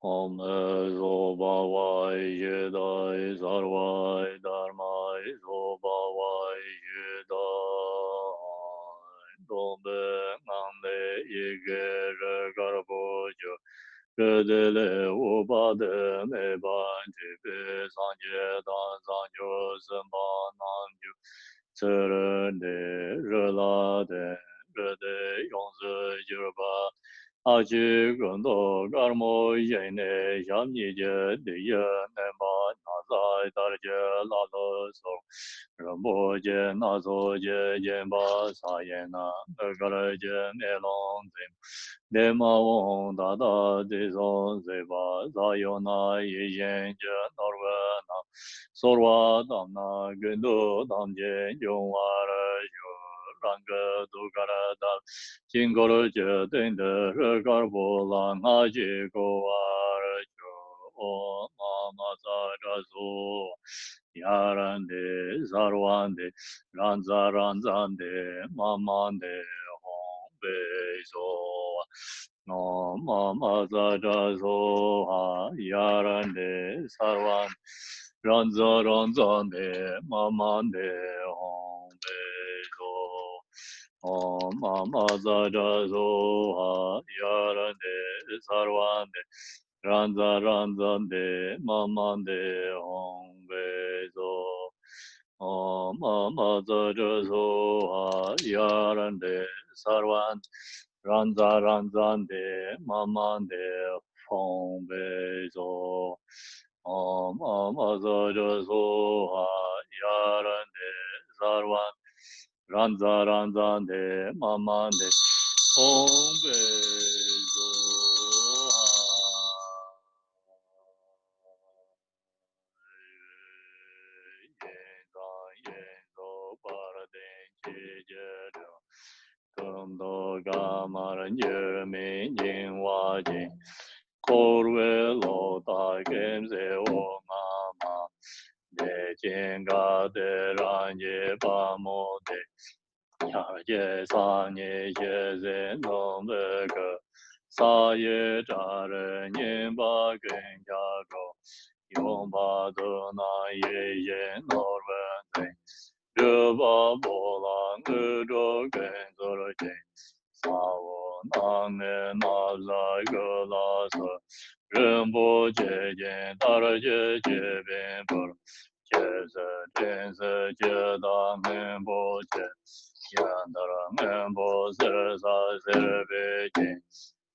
Om Zobawai Yedai Sarvai Dharmai Zobawai Yedai Dombe Nande Yigere Garbojo Gedele Ubade Mebanji Sanje Dan Sanjo Semba Namju Tsere Relade Rede Yongze Jirba 아주 건도 가르모 예네 잠니제 디에 네마 나사이 다르제 라로소 람보제 나소제 젬바 사예나 가르제 네론데 네마옹 다다 디존 제바 자요나 예옌제 노르바나 소르와 담나 근도 담제 용와라 랑가 두가라다 징거를 저된데 가보랑 하지고 와르죠 마마사라소 야란데 사르완데 란자란잔데 마만데 홍베소 마마사라소 야란데 사르완 란자란잔데 마만데 홍베소 Mama Zara Zoha Yarande Sarvande Ranza Ranzande Mamande Hongbe Zo Mama Zara Zoha Yarande Sarvande Ranza Ranzande Mamande Hongbe Zo Mama Zara Zoha Yarande Sarvande Ranza ranzande mamande ombezo yenga yengo paraden chijero kumdo gamaran yerme nyingwa jing korwe lo ta gemze o mama de jenga de ranje pamo de ye sa ye ye ze no me ge sa ye zha re nian ba gen ja go yong ba de na ye ye no ren de de ba bo la nge zhe gen ze re jin sa wo na ne na za ge la se ren bo jie jian da re jie jie bian bo jie ze jian ze jie da men bo jie Yandara Membo Sirsa Sirbijin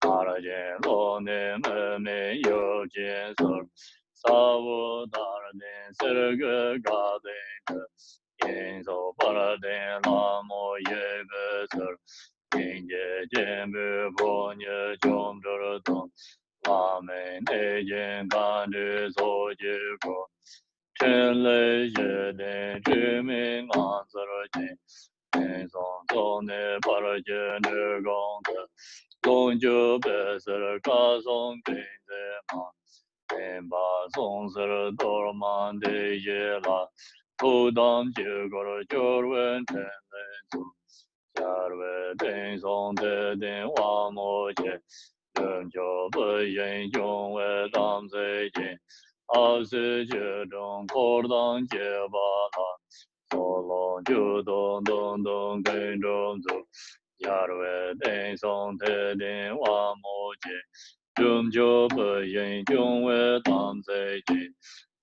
Arajin Lone Meme Yojin Sur Savu Daradin Sirga Gadin Yinzo Paradin Lamo Yebe Sir Yinje Jimbu Bonye Jomdurudon Lame Nejin Gandu Zojigo Chenle Jedin Jiming Ansarajin Song Song Ne Parajan Gong Gong Ju Besser Ka Song Ping De Ma Ten Ba Song Ser Dor Man De Ye La Tu Dam Ju Gor Jur Wen Ten Len Su Char We Ten Song De Den Wa Mo Je Ren Jo Be Yin Jong We Dam Se Jin A Se Je Dong Kor Dang Je Ba La Long ju dong dong dong gen zhong zu, yar wei deng song te ding wa mo jie, zhong jiu bei yin zhong wei dang zai jin,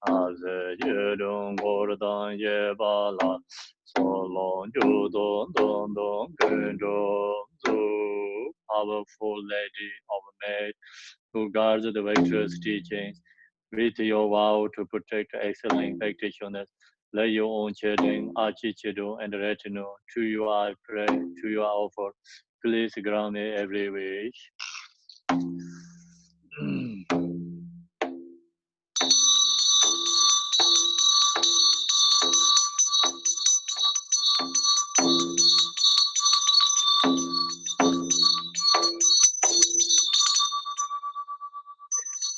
a zai jie zhong guo dang ye ba la, so long ju dong dong dong gen zhong zu. Powerful lady of maid who guards the virtuous teachings, with your vow to protect excellent practitioners, let your own children, archchildren, and retinue to you I pray, to you I offer. Please grant me every wish.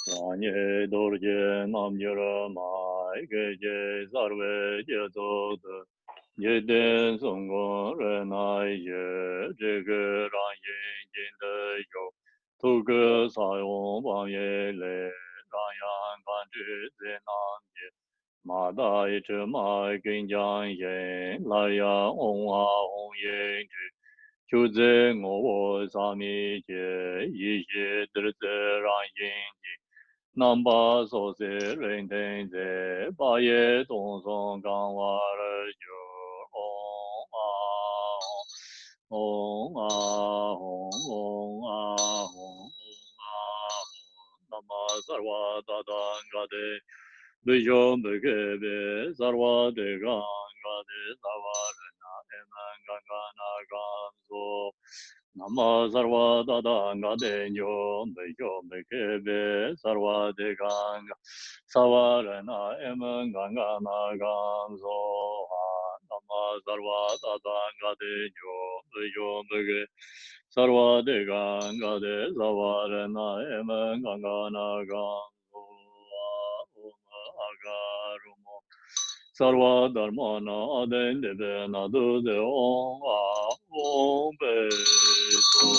Vanye dorje nam yara mai geje sarve je zod Yeden songo renai ye, jege ran yin jin de yo, tu ge sa yong bang ye le, ran yang gan zhi zi nan ye, ma da yi zhi ma gen jiang yin, la ya ong a ong yin zhi, qiu zi ngo wo sa mi jie, yi xie de zi ran yin ji, nan ba so se ren ten ze, ba ye dong song gang wa re yo, ong a ong a ong ong a ong a nama sarva tadang gade Vijom Bhagave Sarva Devangade Savarana Emangana Gamso Nama Sarva Tadangade Nyom Vijom Bhagave Sarva Devanga Savarana Emangana Gamso Nama Sarva Tadangade Nyom Vijom Bhagave Sarva Devangade Savarana Emangana Gamso agarumo sarva dharmana adendebe nadude om a om be so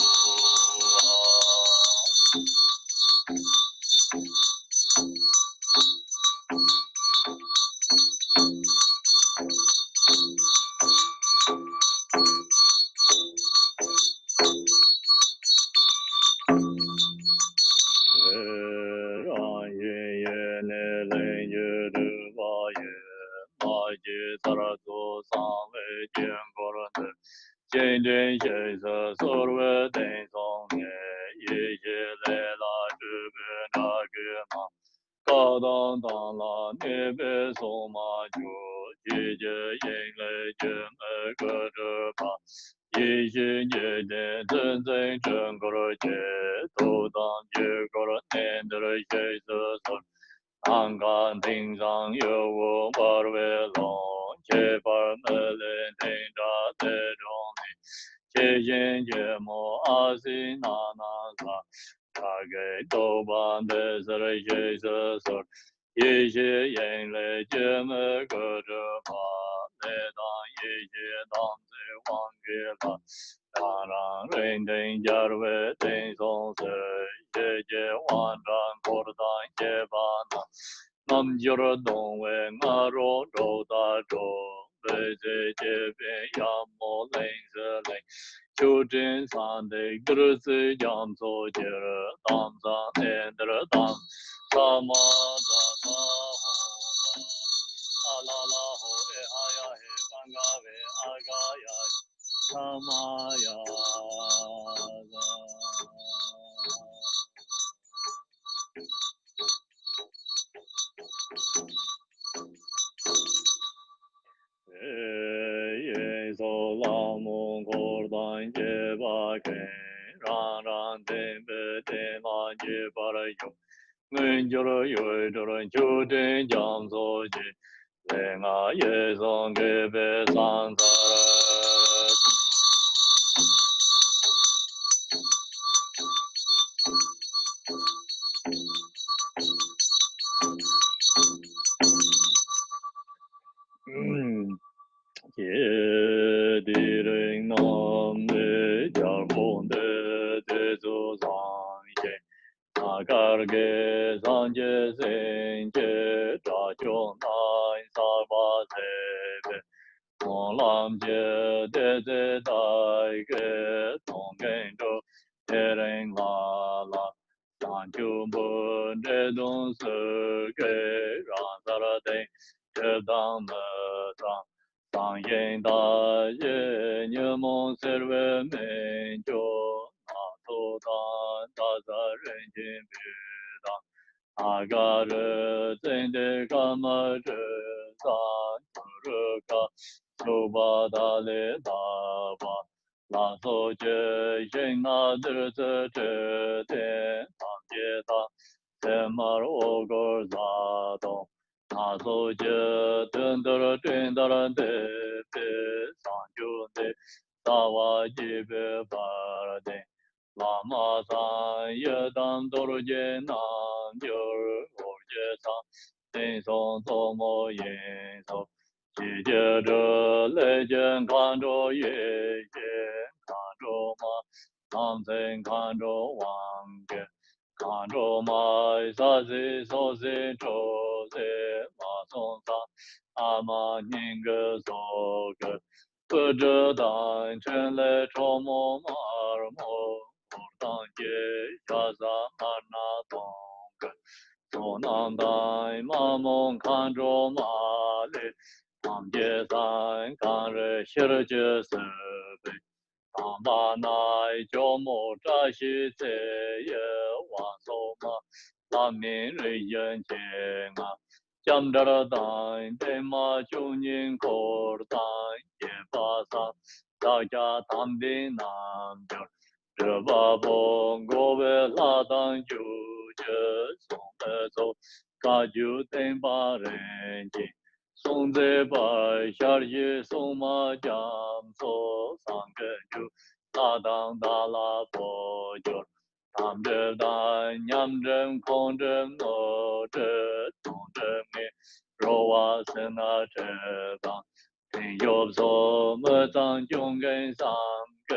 Angan ting sang yo wo bar we long che bar me le ting da te dong ni che yin je mo a si na na sa ta ge do ban de se re che se so ye ye yin le je me ge zhe ma le dang ye ye dang zi wang ge la da rang ren ting jar we ting song se ye ye wan rang ko dang ye ba na nam jor dong we nga ro ro da zhou bei zhe jie bian yang mo leng zhe leng qiu zhen san de ge zi jiang zuo jie dang zang nian de dang sa ma da sa ho ba la la ho e ha ya he gang ga we a ga ya sa ma ya ga ye so la mong kor dan je ba ke ran ran den be den la je ba ra yo ngen jo ro yo do ro ju den jang so ji le nga ye song ge be san sa ra ye di ring nam de jar bon de zo zang ye na gar ge san je sen je da jiong nai sa ba se be mon lam je de dai ge tong gen do de ring la la san ju bon de dong se ge ran sa ra de je dang me zang sang yin da ye nye mong serve men jo na to dan da za ren jin bi dan a ga re zen de ga ma re san chu re ga chu ba da le da ba la so je yin na de ze de de san jie da se ma ro go za dong na so je den de pe san ju de sa wa ji be ba de la ma san ye dan do ro je nan jo o je sa ten song so mo yin so ji 接着来见看着夜间看着嘛，当真看着王间看着嘛，啥子说是着的马松上阿玛宁个说个，不知道真来着么马尔么，我当街下啥马那东个。东南大马蒙看着马嘞，当街山看着西儿街是呗，当把那叫么扎西在也往手嘛，那民人眼前啊，讲着了单的马就人口单也把上，大家当的南边。这把风我为拉当就这送的走，嘎就等把人进，送在把下里送马江走三个就拉当大拉坡就，他们这单娘真空着我这东着没，若我是那这当。天有所么当中跟上个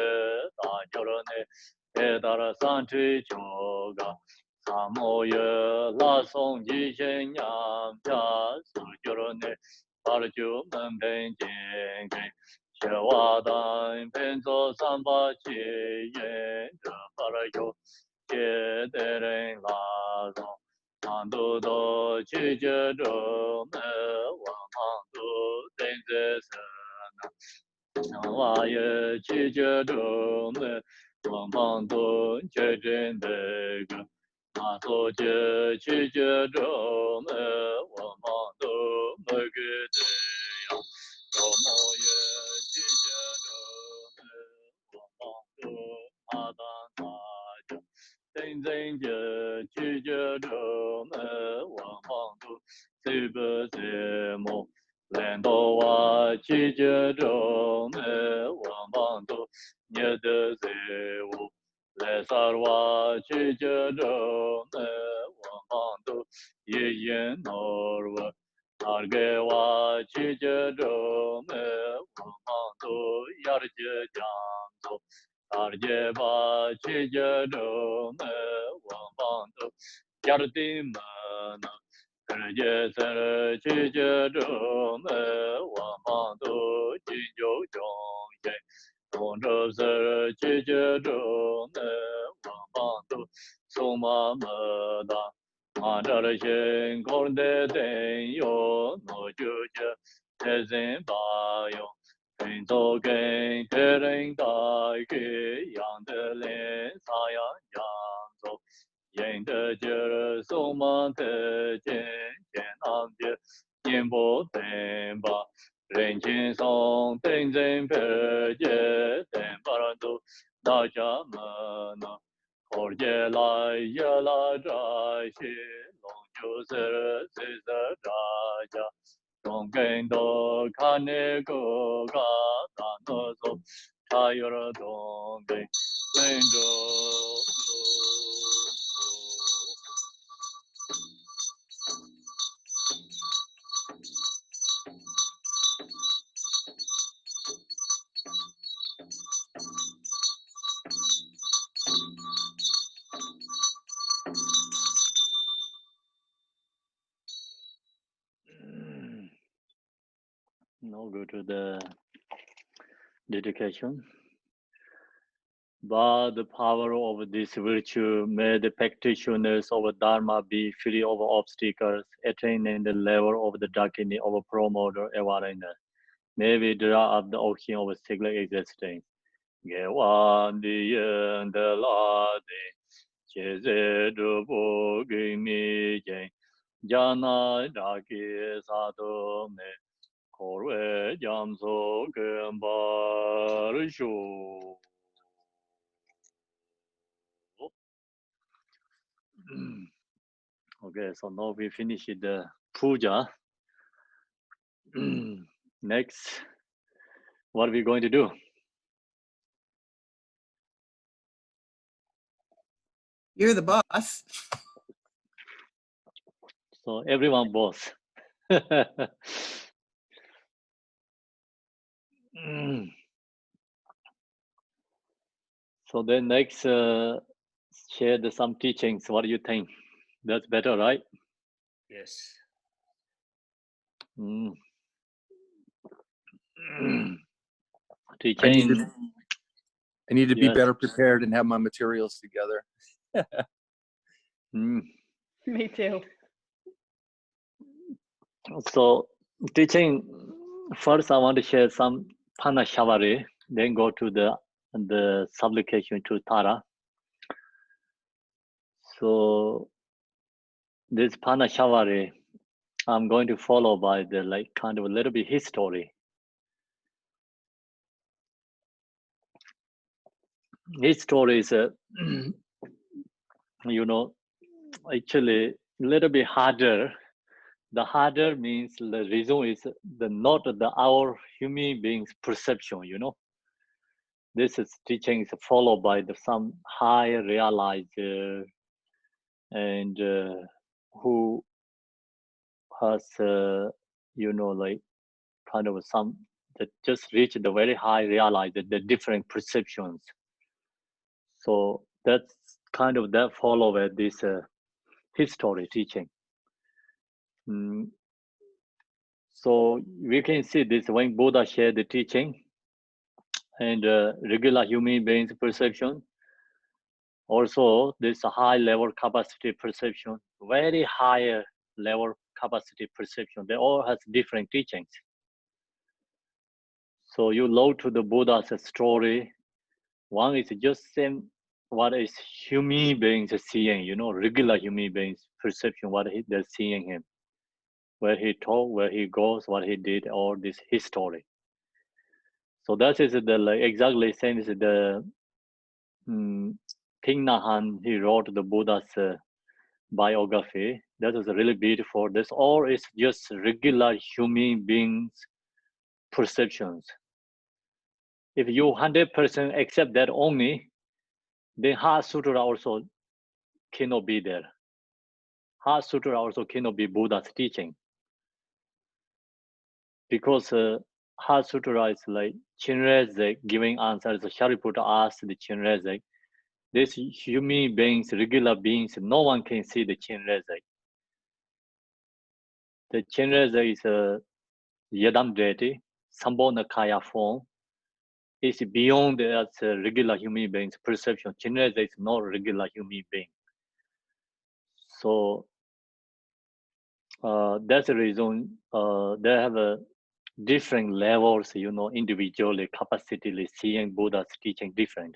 大叫了呢，别到了三吹九个，三毛月拉松几千娘家，手叫了呢，把了九门pen见给，切瓦单pen做三八七元，这把了有接的人拉松。常都多去接着么，我忙都等着什么？我也去接着么，我忙都接着那个。马祖接去接着么，我忙都那个的呀。我么也去接着么，我忙都阿当大家。真正的拒绝着么，我忙都谁不谁么？难道我拒绝着么，我忙都你的谁我？来啥我拒绝着么，我忙都一言恼我。二给我拒绝着么，我忙都要的讲走。二姐把七姐着么，我忙都家的么呢。二姐三七姐着么，我忙都金九中间。东着是七姐着么，我忙都送妈妈的。马扎的心空的灯哟，我就叫太人把哟。跟着跟别人打个样的脸，啥样样走？人的劲儿送马的肩，肩上的肩不等吧？人情送等人别接，等把人都大家们呢？后街来也来这些，龙就是谁在这家？中间都看那个个大那种，他有了东北温州。Now go to the dedication. By the power of this virtue, may the practitioners of Dharma be free of obstacles, attaining the level of the darkness of promoter awareness. May we draw up the ocean of secular existence. Gewan diyen de la de, cheze drupo gimi jen, jana daki sato me, korwe jamso gembar shu. Okay, so now we finish the puja. Next, what are we going to do? You're the boss. So everyone boss. So then next, share some teachings. What do you think? That's better, right? Yes. Teaching. I need to be Yes. better prepared and have my materials together. Me too. So teaching, first I want to share some Parnashavari, then go to the supplication to Tara. So this Parnashavari, I'm going to follow by the like kind of a little bit history. His story is, you know, actually a little bit harder. The harder means the reason is not our human beings perception, you know. This is teaching is followed by some high realizer and who has, you know, like kind of some that just reach the very high realizer, the different perceptions. So that's kind of that follow this history teaching. So we can see this when Buddha shared the teaching and regular human beings perception. Also, this high level capacity perception, very high level capacity perception. They all has different teachings. So you load to the Buddha's story. One is just same what is human beings seeing, you know, regular human beings perception, what they're seeing him, where he talk, where he goes, what he did, all this history. So that is the like, exactly same as the King Nahan. He wrote the Buddha's biography. That is really beautiful. This all is just regular human beings perceptions. If you 100% accept that only, then Heart Sutra also cannot be there. Heart Sutra also cannot be Buddha's teaching. Because Heart Sutra is like Chinrezek giving answers. Shariputra asked the Chinrezek, these human beings, regular beings, no one can see the Chinrezek. The Chinrezek is a Yadam deity, Sambhona Kaya form. It's beyond as regular human beings' perception. Chinrezek is not regular human being. So that's the reason they have a different levels, you know, individually, capacity, seeing Buddha's teaching different.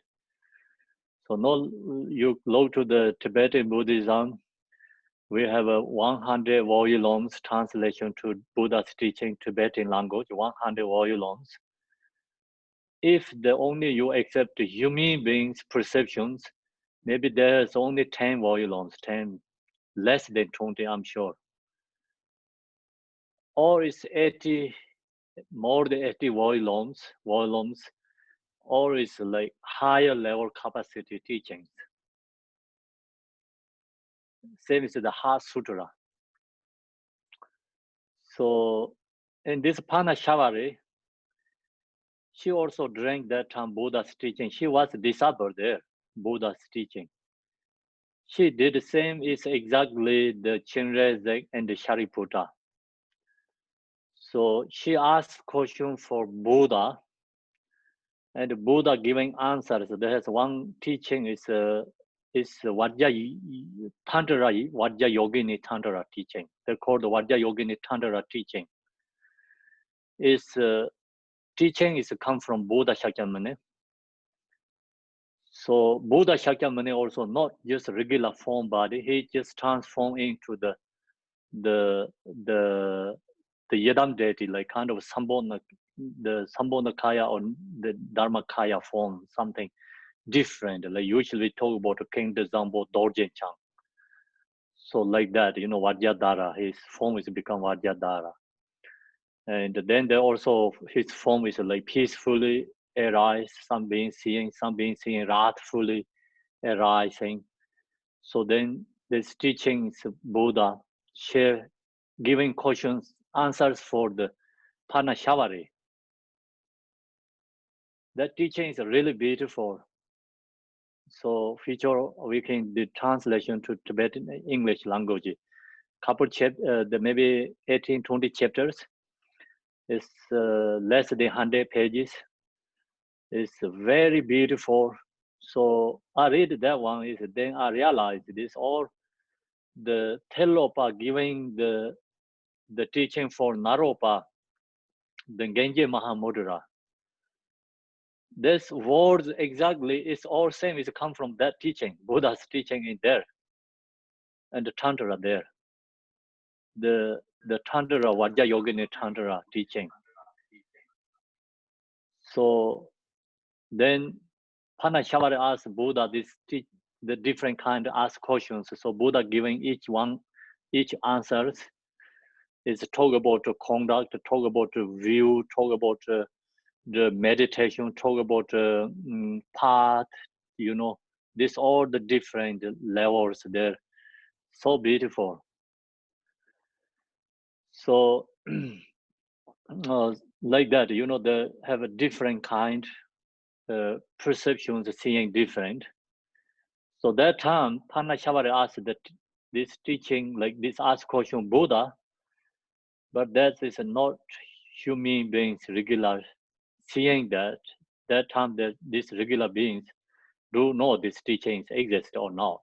So no, you go to the Tibetan Buddhism, we have a 100 volumes translation to Buddha's teaching Tibetan language, 100 volumes. If the only you accept the human beings' perceptions, maybe there's only 10 volumes, 10, less than 20, I'm sure. Or it's 80, more than 80 volumes, or it's like higher level capacity teachings. Same as the Heart Sutra. So in this Parnashavari, she also drank that time Buddha's teaching. She was a disciple there, Buddha's teaching. She did the same, is exactly the Chinrezek and the Shariputra. So she asked question for Buddha, and Buddha giving answers. There is one teaching is Vajja Tantra, Vajja Yogini Tantra teaching. They're called the Vajja Yogini Tantra teaching. Is teaching is come from Buddha Shakyamuni. So Buddha Shakyamuni also not just regular form body. He just transformed into the Yadam deity, like kind of Sambhona, the Sambhona Kaya or the Dharma Kaya form, something different. Like usually we talk about King Dzambo Dorjen Chang. So like that, you know, Vajradhara, his form is become Vajradhara. And then there also his form is like peacefully arise, some being seeing wrathfully arising. So then this teaching is Buddha share giving questions, answers for the Parnashavari. that teaching is really beautiful. So future we can do translation to Tibetan English language. Couple maybe 18, 20 chapters. It's less than 100 pages. It's very beautiful. So I read that one. Then I realized this all the Telopa giving the teaching for Naropa, the Genji Mahamudra. This words exactly is all same. It's come from that teaching. Buddha's teaching in there, and the Tantra there. The Tantra Vajrayogini Tantra teaching. So then Parnashavari asked Buddha the different kind of ask questions. So Buddha giving each answers is talk about the conduct, talk about the view, talk about the meditation, talk about the path, this all the different levels there. So beautiful. So like that, they have a different kind perceptions, seeing different. So that time, Parnashavari asked that this teaching, like this ask question Buddha, but that is not human beings regular seeing that time that these regular beings do know these teachings exist or not.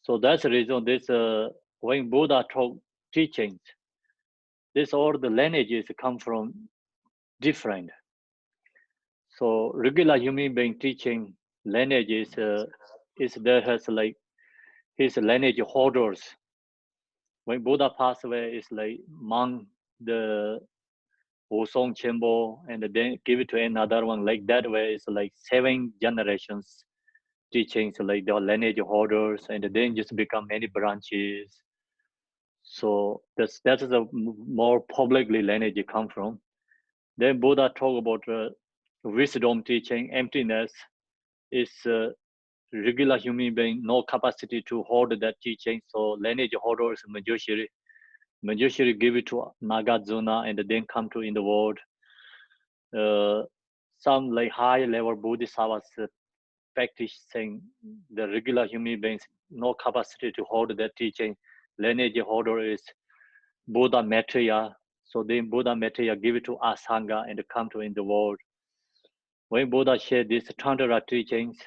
So that's the reason this when Buddha taught teachings, this all the lineages come from different. So regular human being teaching lineage is there has like his lineage holders. When Buddha passed away, it's like monk the Wusong Chenpo and then give it to another one like that way. It's like 7 generations teachings like the lineage holders and then just become many branches. So that is a more publicly lineage come from. Then Buddha talk about wisdom teaching, emptiness is regular human being, no capacity to hold that teaching. So lineage holders, Manjushri give it to Nagarjuna and then come to in the world. Some like high level bodhisattvas practicing the regular human beings, no capacity to hold that teaching. Lineage holder is Buddha Maitreya. So then Buddha Maitreya give it to Asanga and come to in the world. When Buddha shared these Tantra teachings,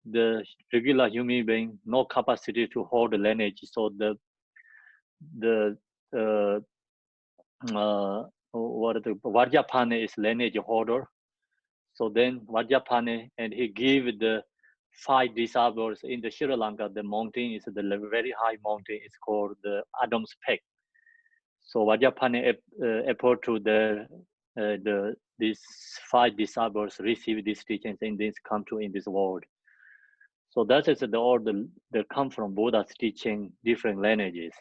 the regular human being, no capacity to hold the lineage. So what the Vajrapane is lineage holder. So then Vajrapane, and he gave the 5 disciples in the Sri Lanka. The mountain is the very high mountain. It's called the Adam's Peak. So Vajrapane appeared to these 5 disciples receive these teachings and this come to in this world. So that is the order that come from Buddha's teaching different lineages.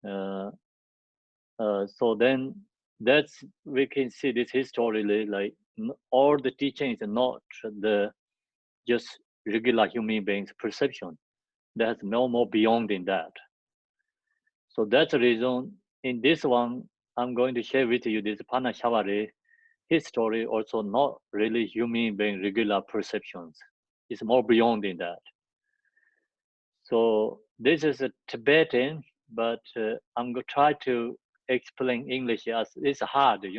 So then that's we can see this historically like all the teachings are not the just regular human beings perception. There's no more beyond in that. So that's the reason in this one I'm going to share with you this Parnashavari history also not really human being regular perceptions. It's more beyond in that. So this is a Tibetan, but I'm going to try to explain English as it's hard, the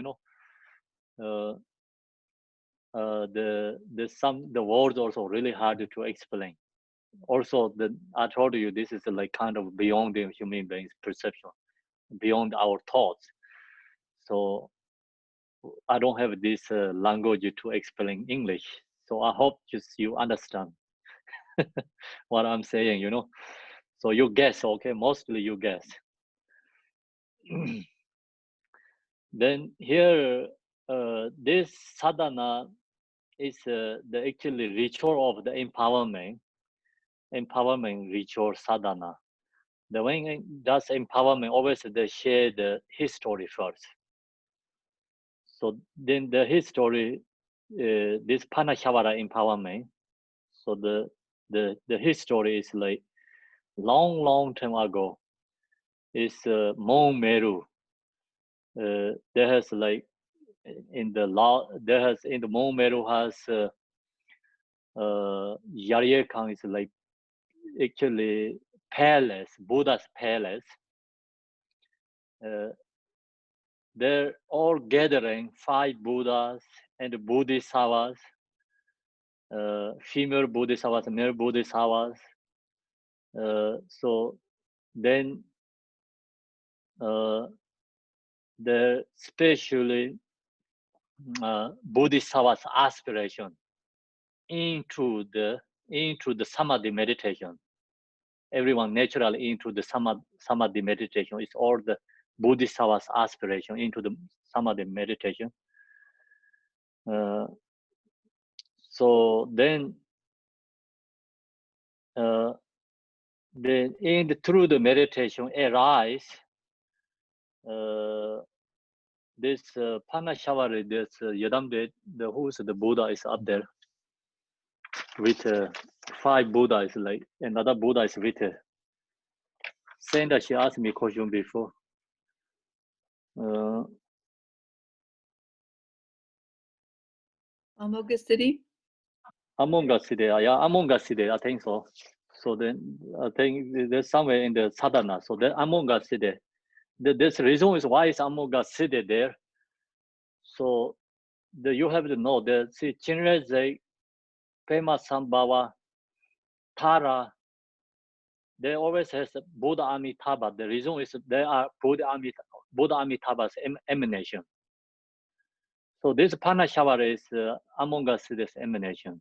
words also really hard to explain. Also, I told you this is like kind of beyond the human being's perception, beyond our thoughts. So I don't have this language to explain English. So I hope just you understand what I'm saying, So you guess, okay? Mostly you guess. Then here, this sadhana is the actually ritual of the empowerment ritual sadhana. The when does empowerment, always they share the history first. So then the history, this Parnashavari empowerment. So the history is like long time ago. It's Mount Meru. There has like in the law, there has in the Mount Meru has Yaryekan is like actually palace, Buddha's palace. They're all gathering 5 Buddhas and Bodhisattvas, female Bodhisattvas, male Bodhisattvas. So then the especially Bodhisattva's aspiration into the samadhi meditation. Everyone naturally into the samadhi meditation. It's all the Bodhisattva's aspiration into the samadhi meditation. So then through the meditation arise this Parnashavari, this Yadamde, who's the Buddha is up there with 5 Buddhas, like another Buddha is with her. Saying that she asked me a question before. Amoga City? Amonga City, yeah, Amonga City, I think so. So then I think there's somewhere in the sadhana. So the Amonga City. This reason is why is Amonga City there. So you have to know that see Chinreze, Pema Sambhava, Tara, they always has Buddha Amitabha. The reason is they are Buddha Amitabha's emanation. So this Parnashavari is among us this emanation.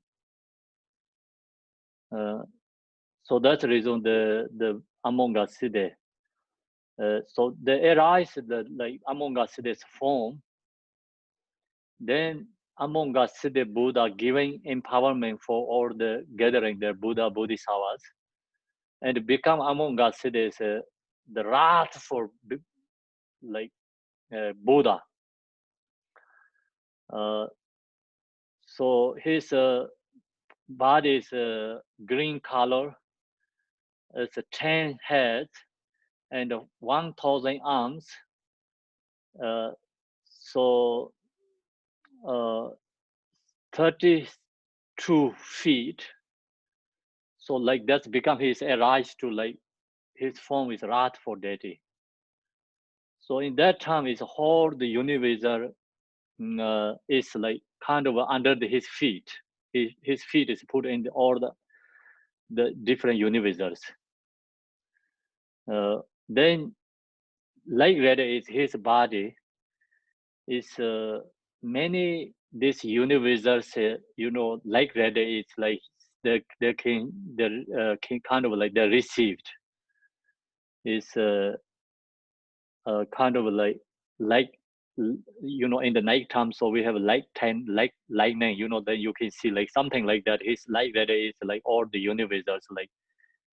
So that's the reason the among us Siddhe. So they arise the like among us this form. Then among us Siddhe Buddha giving empowerment for all the gathering the Buddha Bodhisattvas, and become among us Siddhe is the wrathful like Buddha. So his body is green color. It's 10 heads and 1,000 arms. So 32 feet. So like that's become his arise to like his form is wrathful deity. So in that time, his whole the universe is like kind of under his feet. His feet is put in all the different universes. Then like that is his body is many this universes you know like that is like they can kind of like they're received is kind of like you know in the night time, so we have like 10 like lightning, you know, then you can see like something like that. His like that is like all the universes like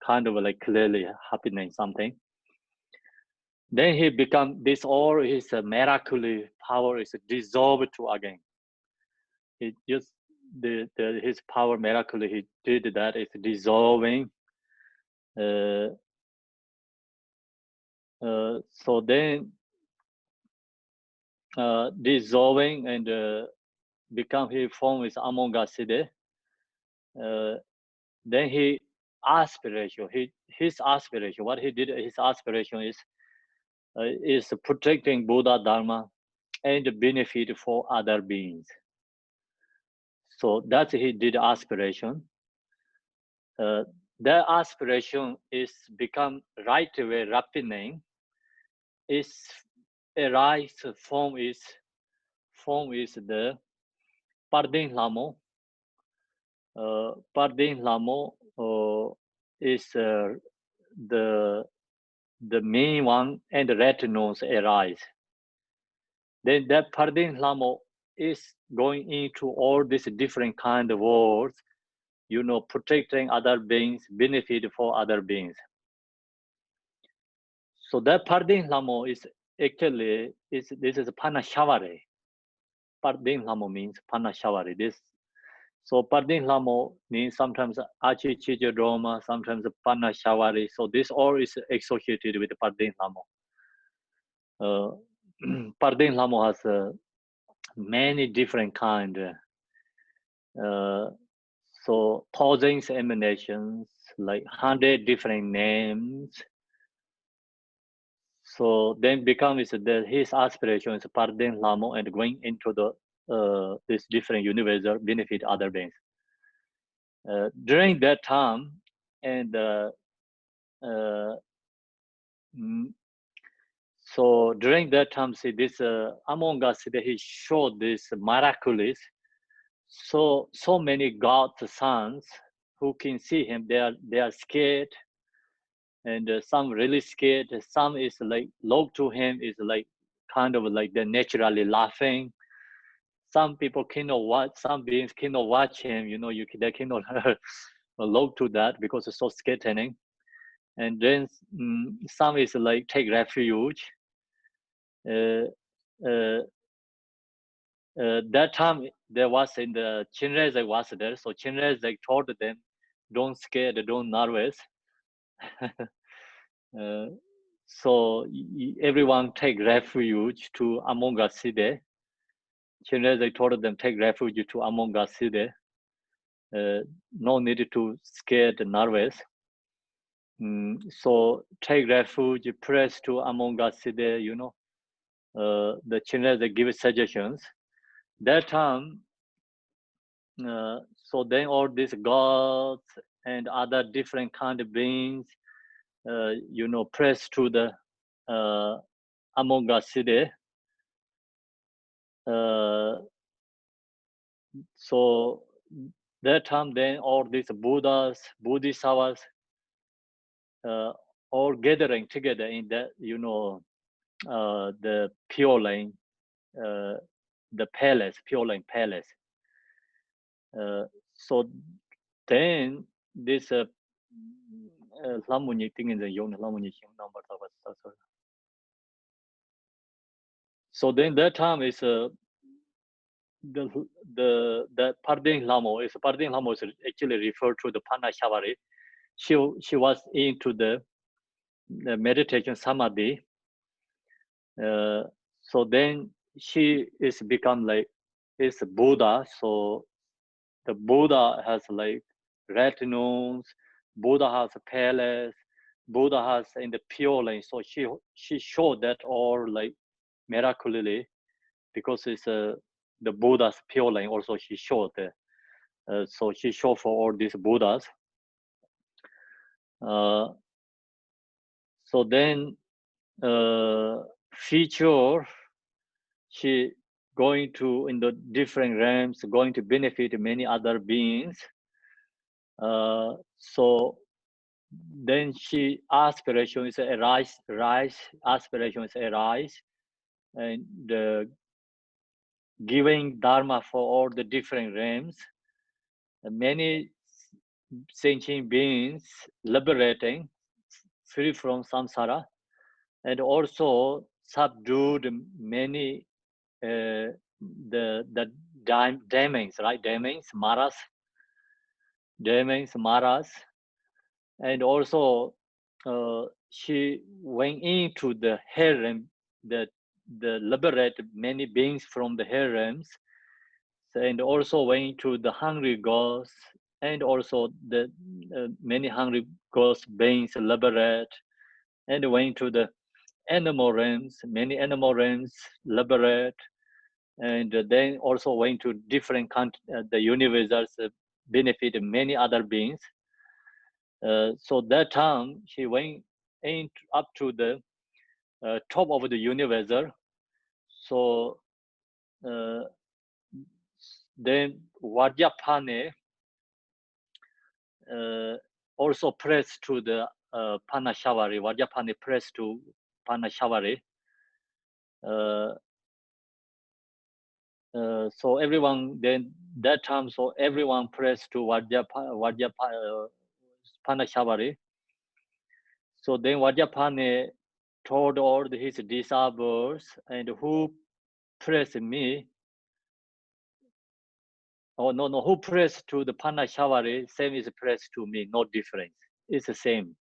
kind of like clearly happening something. Then he become this all his miraculous power is dissolved to again. It just his power miraculously he did that is dissolving. So then dissolving and become his form is among us today. Then he aspiration, his aspiration, what he did, his aspiration is protecting Buddha Dharma and benefit for other beings. So that's he did aspiration. Their aspiration is become right away happening. Is arise form is the Pardin Lamo. Pardin Lamo is the main one, and the retinos arise. Then that Pardin Lamo is going into all these different kind of worlds, you know, protecting other beings, benefit for other beings. So that Pardin Lamo is actually this is Parnashavari. Pardin Lamo means Parnashavari. So Pardin Lamo means sometimes Achi Chija Roma, sometimes Parnashavari. So this all is associated with Pardin Lamo. Pardin Lamo has many different kind. So thousands emanations, like 100 different names. So then becomes his aspiration is pardon Lamo and going into the this different universe benefit other beings. During that time, and so during that time, see this among us, he showed this miraculous. So many God's sons who can see him, they are scared, and some really scared. Some is like look to him is like kind of like they're naturally laughing. Some people cannot watch. Some beings cannot watch him. You know, they cannot look to that because it's so scattening. And then some is like take refuge. That time there was in the Chinese was there, so Chinese told them, "Don't scared, don't nervous." So everyone take refuge to Amonga Side. Chinese told them take refuge to Amonga Side. No need to scared, nervous. So take refuge, press to Amonga Side. You know, the Chinese give suggestions. That time. So then all these gods and other different kind of beings, you know, press to the Amonga city. So that time then all these Buddhas, Bodhisattvas, all gathering together in that, you know, the Pure Lane, the palace, Pure Lane Palace. So then this Lamunyi thing in the Yong Lamunyi number. So then that time is the Pardin Lamo is actually referred to the Parnashavari. She was into the meditation samadhi. So then she is become like is Buddha. So the Buddha has like retinues, Buddha has a palace, Buddha has in the Pure Lane. So she showed that all like miraculously because it's the Buddha's Pure Lane. Also she showed so she showed for all these Buddhas. So then future she going to in the different realms, going to benefit many other beings. So then she aspirations arise, aspirations arise, and giving dharma for all the different realms. Many sentient beings liberating, free from samsara, and also subdued many the demons, right? Demons, maras, and also she went into the harem, the liberate many beings from the harems, and also went to the hungry ghosts, and also the many hungry ghost beings liberate, and went to the animal realms, many animal realms liberate, and then also went to different the universes benefit many other beings. So that time she went up to the top of the universe. So then Vajrapane also pressed to the Parnashavari. Vajrapane pressed to Parnashavari. So everyone then that time, so everyone pressed to Parnashavari. So then Vajrapane told all his disciples, and who pressed me? Oh no, who pressed to the Parnashavari? Same is pressed to me, no difference. It's the same.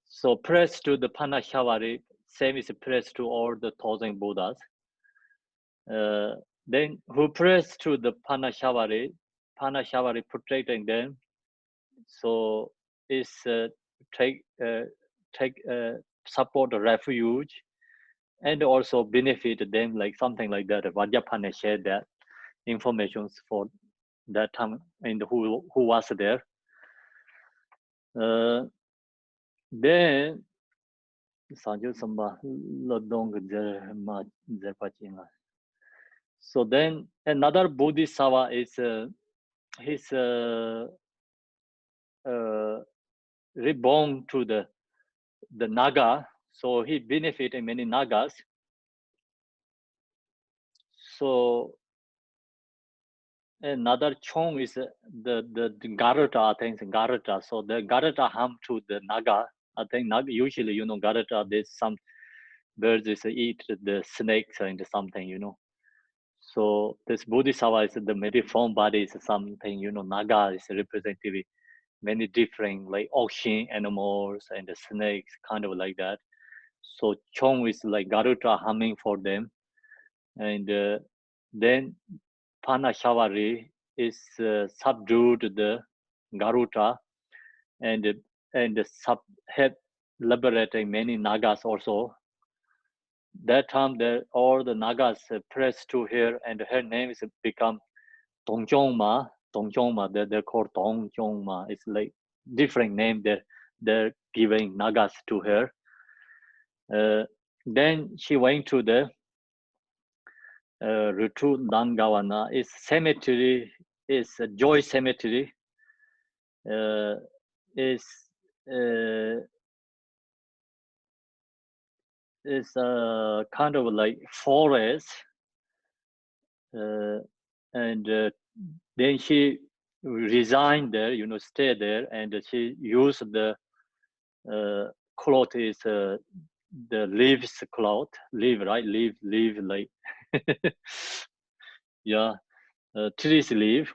So pressed to the Parnashavari, same is pressed to all the 1,000 Buddhas. Then who prays to the Parnashavari protecting them. So is take support the refuge and also benefit them like something like that. Vajrapana shared that information for that time and who was there. Then so then another Bodhisattva is he's reborn to the Naga, so he benefited many Nagas. So another Chong is the Garuda, I think Garuda. So the Garuda harm to the Naga. I think Naga usually, you know, Garuda, there's some birds is eat the snakes and something, you know. So this Bodhisattva is the mediform body is something, you know, Naga is representative, many different like ocean animals and the snakes, kind of like that. So Chong is like Garuda humming for them. And then Parnashavari is subdued the Garuda and have liberating many Nagas also. That time all the Nagas pressed to her and her name is become Dongjongma. They're called Dongjongma. It's like different name they're giving Nagas to her. Then she went to the Rutu Dangawana. Is cemetery, is a joy cemetery. Is a kind of like forest, and then she resigned there, you know, stay there, and she used the cloth is the leaves cloth, leaf, right? Leaf like yeah, trees leaf.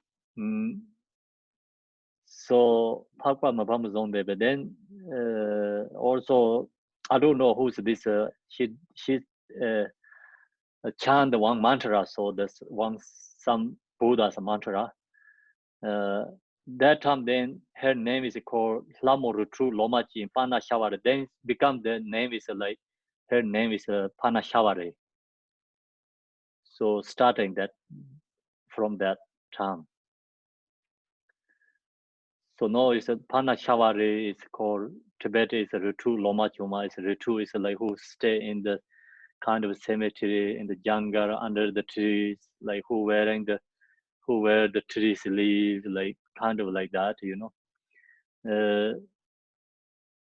So Pakpa Mapamazon there, but then also I don't know who's this. She chant one mantra, so there's some Buddha's mantra. That time then her name is called Lamorutru Lomachi in Parnashavari. Then become the name is like her name is Parnashavari. So starting that from that time. So now it's a Parnashavari is called Tibet is a Rutu Lomachuma is Rutu is like who stay in the kind of cemetery in the jungle under the trees, like who wear the trees leaves, like kind of like that, you know.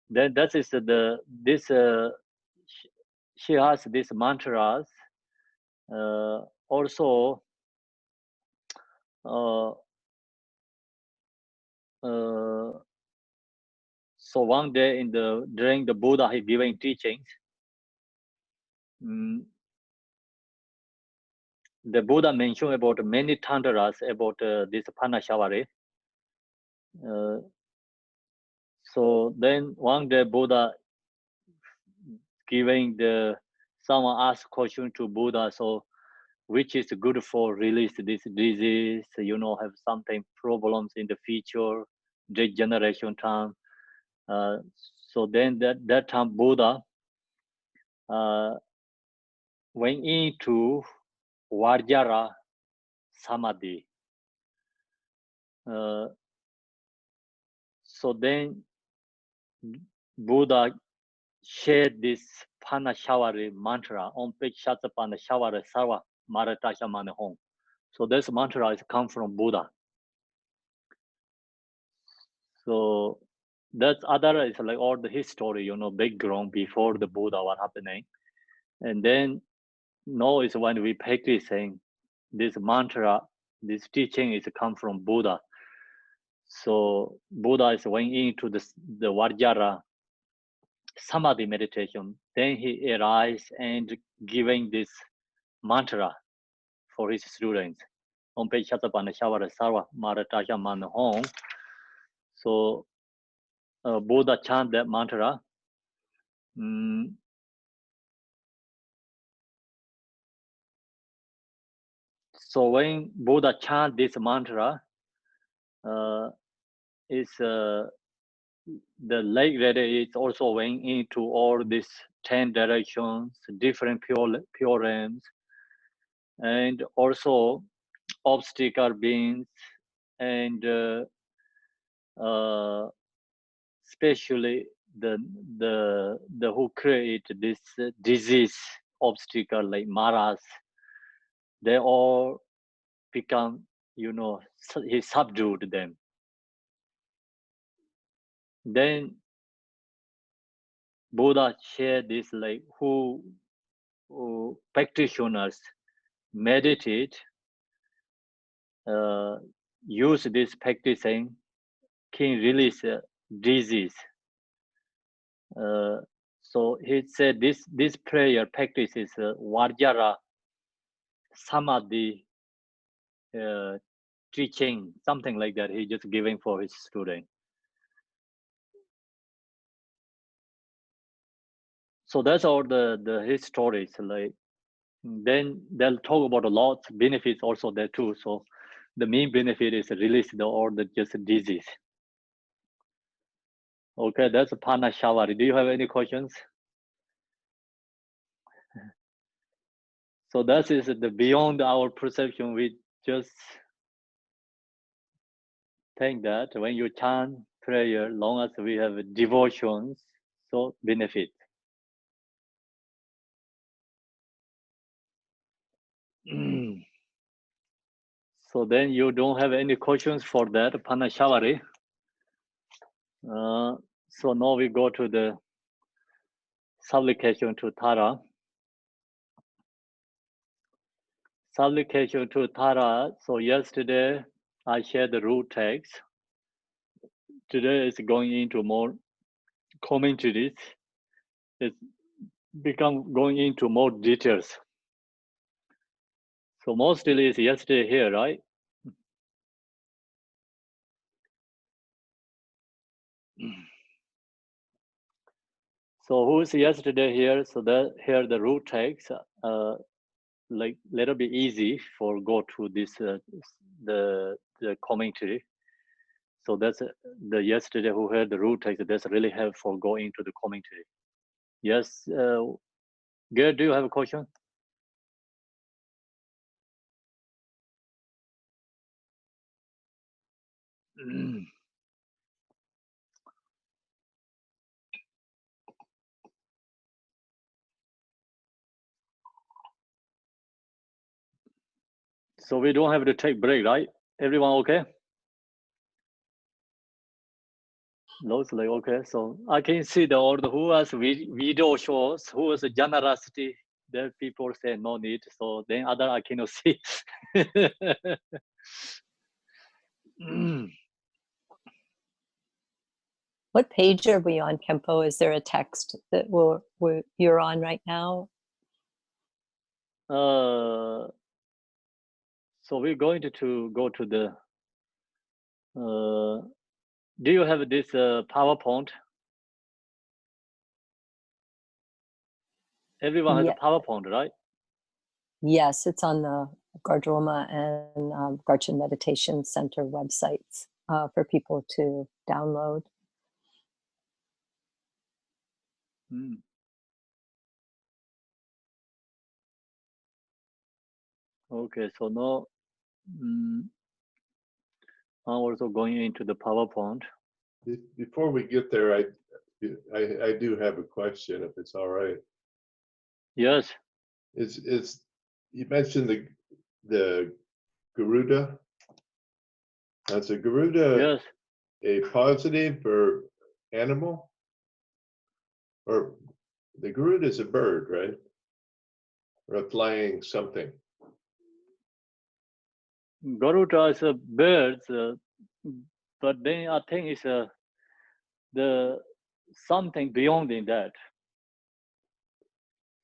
Then that is this she has these mantras. Also so one day during the Buddha he giving teachings, the Buddha mentioned about many tantras about this Parnashavari. So then one day Buddha giving someone asked question to Buddha, so which is good for release this disease, you know, have something problems in the future, degeneration time. So then that time Buddha went into Vajra Samadhi. So then Buddha shared this Parnashavari mantra on Pekshata Parnashavari Sarva Maratasha Manahong. So this mantra is come from Buddha. So that's other is like all the history, you know, background before the Buddha what happening. And then now is when we practicing this mantra, this teaching is come from Buddha. So Buddha is went into the Vajra Samadhi meditation. Then he arise and giving this mantra for his students. On page Chatapana Shavara Sarva Maratasha Manahong. So Buddha chant that mantra. So when Buddha chant this mantra, it's the lake river is also went into all these 10 directions, different pure realms, and also obstacle beings, and especially the who create this disease obstacle like Maras, they all become, you know, he subdued them. Then Buddha shared this like who practitioners meditate, use this practicing can release disease. So he said this prayer practice is Vajra Samadhi teaching, something like that. He just giving for his student. So that's all the his stories. Like then they'll talk about a lot benefits also there too. So the main benefit is release all the just disease. Okay, that's Parnashavari. Do you have any questions? So that is the beyond our perception. We just think that when you chant prayer, long as we have devotions, so benefit. So then you don't have any questions for that, Parnashavari. So now we go to the supplication to Tara. Supplication to Tara. So yesterday I shared the root text. Today is going into more commentaries. It's become going into more details. So mostly it's yesterday here, right? So who's yesterday here? So that here the root text, like little bit easy for go to this the commentary. So that's the yesterday who heard the root text. That's really helpful go into the commentary. Yes, Gerd, do you have a question? So we don't have to take break, right? Everyone okay? Looks like okay. So I can see the order who has video shows, who has generosity. There people say no need. So then other I cannot see. What page are we on, Kempo? Is there a text that you're on right now? So we're going to go to the. Do you have this PowerPoint? Everyone has a PowerPoint, right? Yes, it's on the Gardroma and Garchin Meditation Center websites for people to download. Okay, so now I'm also going into the PowerPoint. Before we get there, I do have a question, if it's all right. Yes. Is you mentioned the Garuda? Is a Garuda yes. a positive or animal? Or the Garuda is a bird, right? Or a flying something. Garuda is a bird, but then I think it's the something beyond in that.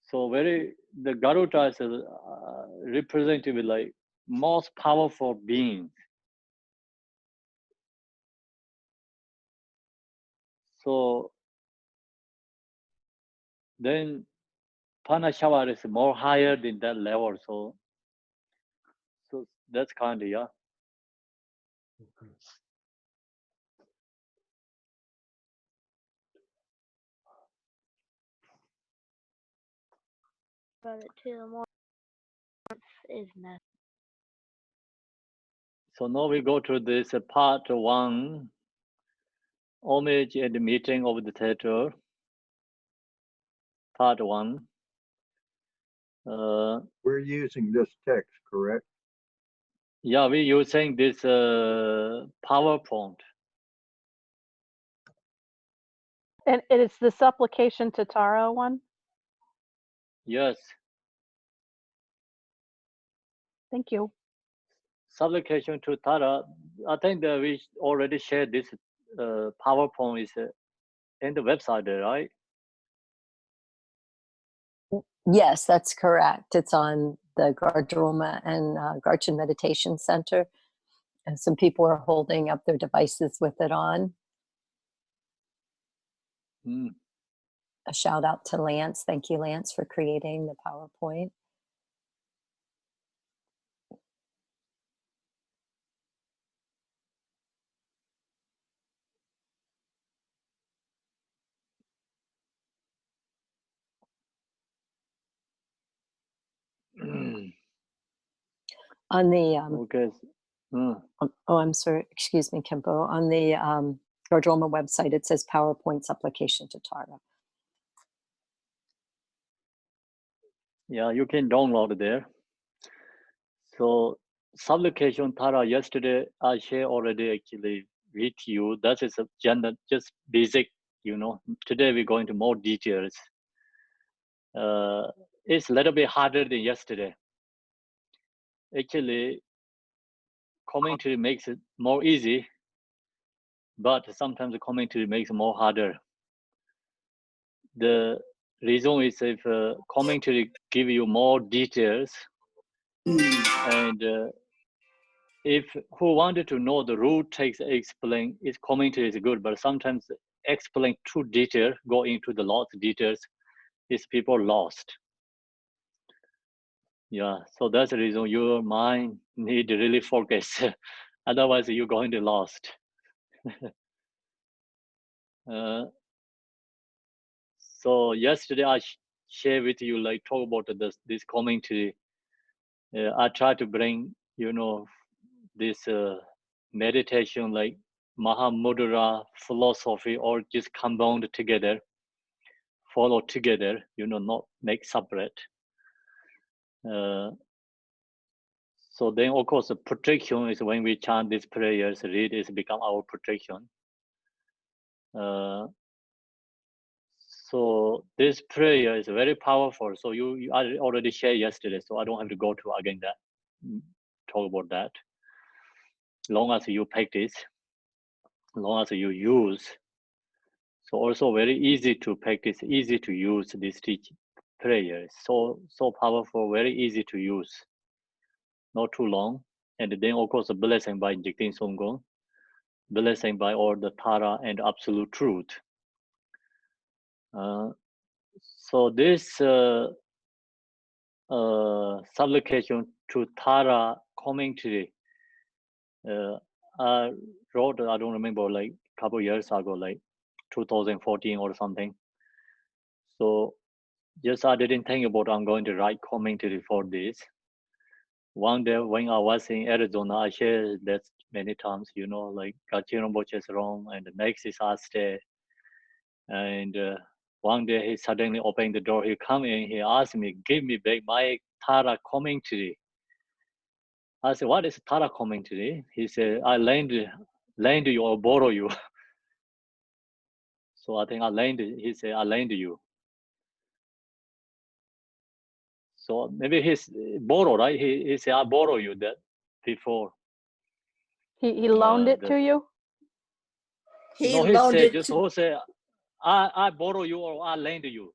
So the Garuda is representative like most powerful being. So then Parnashavari is more higher than that level. So That's kind of, yeah. But 2 more is necessary. So now we go to this part 1, homage and meeting of the theater. Part 1. We're using this text, correct? Yeah, we're using this PowerPoint. And it's the supplication to Tara one? Yes, Thank you. supplication to Tara. I think that we already shared this PowerPoint is in the website there, right? Yes, that's correct. It's on the Gardroma and Garchin Meditation Center. And some people are holding up their devices with it on. Mm. A shout out to Lance. Thank you, Lance, for creating the PowerPoint. On the Okay. oh, I'm sorry, excuse me, Kempo. On the Gardroma website, it says PowerPoint supplication to Tara. Yeah, you can download there. So supplication Tara, yesterday I shared already actually with you. That is a general, just basic, you know. Today we're going to more details. It's a little bit harder than yesterday. Actually, commentary makes it more easy, but sometimes the commentary makes it more harder. The reason is if commentary give you more details, and if who wanted to know the root takes explain, its commentary is good, but sometimes explain too detail, go into the lots of details, is people lost. Yeah, so that's the reason your mind need to really focus. Otherwise, you're going to lost. So yesterday I share with you, like talk about this commentary. I try to bring, you know, this meditation like Mahamudra philosophy, or just combined together, follow together, you know, not make separate. So then, of course, the protection is when we chant these prayers, read is become our protection. So this prayer is very powerful. So I already shared yesterday, so I don't have to go to again that, talk about that. Long as you practice, long as you use. So also very easy to practice, easy to use this prayers. So powerful, very easy to use. Not too long. And then of course the blessing by Jigten Songgon, blessing by all the Tara and absolute truth. So this supplication to Tara commentary, I wrote, I don't remember, like a couple years ago, like 2014 or something. So just I didn't think about I'm going to write commentary for this. One day when I was in Arizona, I shared that many times, you know, like Gachin Rinpoche is wrong, and the next is I stay. And one day he suddenly opened the door, he come in, he asked me, give me back my Tara commentary. I said, what is Tara commentary? He said, I lend you or borrow you. So I think I lend, he said, I lend you. So maybe he's borrow, right? He said, I borrow you that before. He loaned it to you? He No, he loaned said, it just to, who say, I borrow you or I lend you.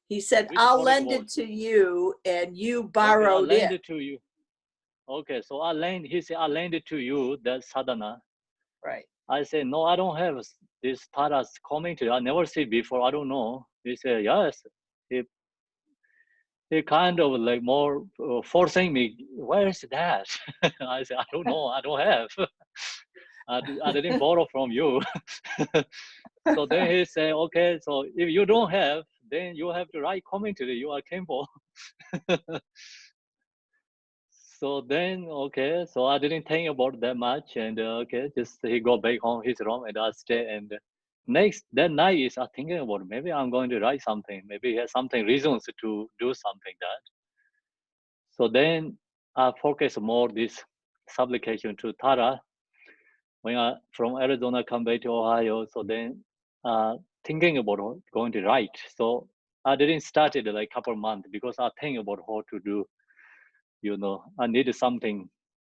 he said, Which I'll correct lend word? it to you and you Okay, I borrowed lend it. it to you. Okay, so I lend, he said, I lend it to you, that sadhana. Right. I said, no, I don't have this Tara's commentary. I never see before, I don't know. He said, yes. He kind of like more forcing me where is that? I said, I don't know. I don't have. I didn't borrow from you. So then he said, okay, so if you don't have, then you have to write commentary. You are Kempo. So then, okay, so I didn't think about that much, and okay, just he go back home his room, and I stay. And that night is I thinking about maybe I'm going to write something. Maybe he has something reasons to do something that. So then I focus more this supplication to Tara when I from Arizona come back to Ohio. So then thinking about going to write. So I didn't start it like a couple months because I think about how to do. You know, I need something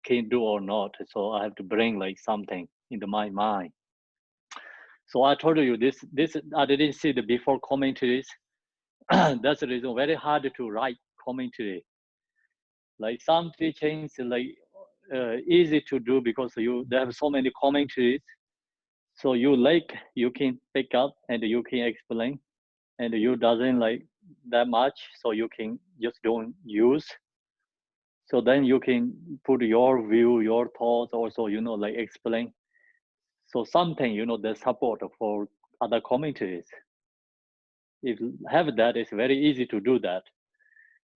can do or not. So I have to bring like something into my mind. So I told you this I didn't see the before commentaries. That's the reason very hard to write commentary. Like some teachings like easy to do because they have so many commentaries. So you can pick up and you can explain, and you doesn't like that much, so you can just don't use. So then you can put your view, your thoughts, also like explain. So something the support for other commentaries. If have that, it's very easy to do that.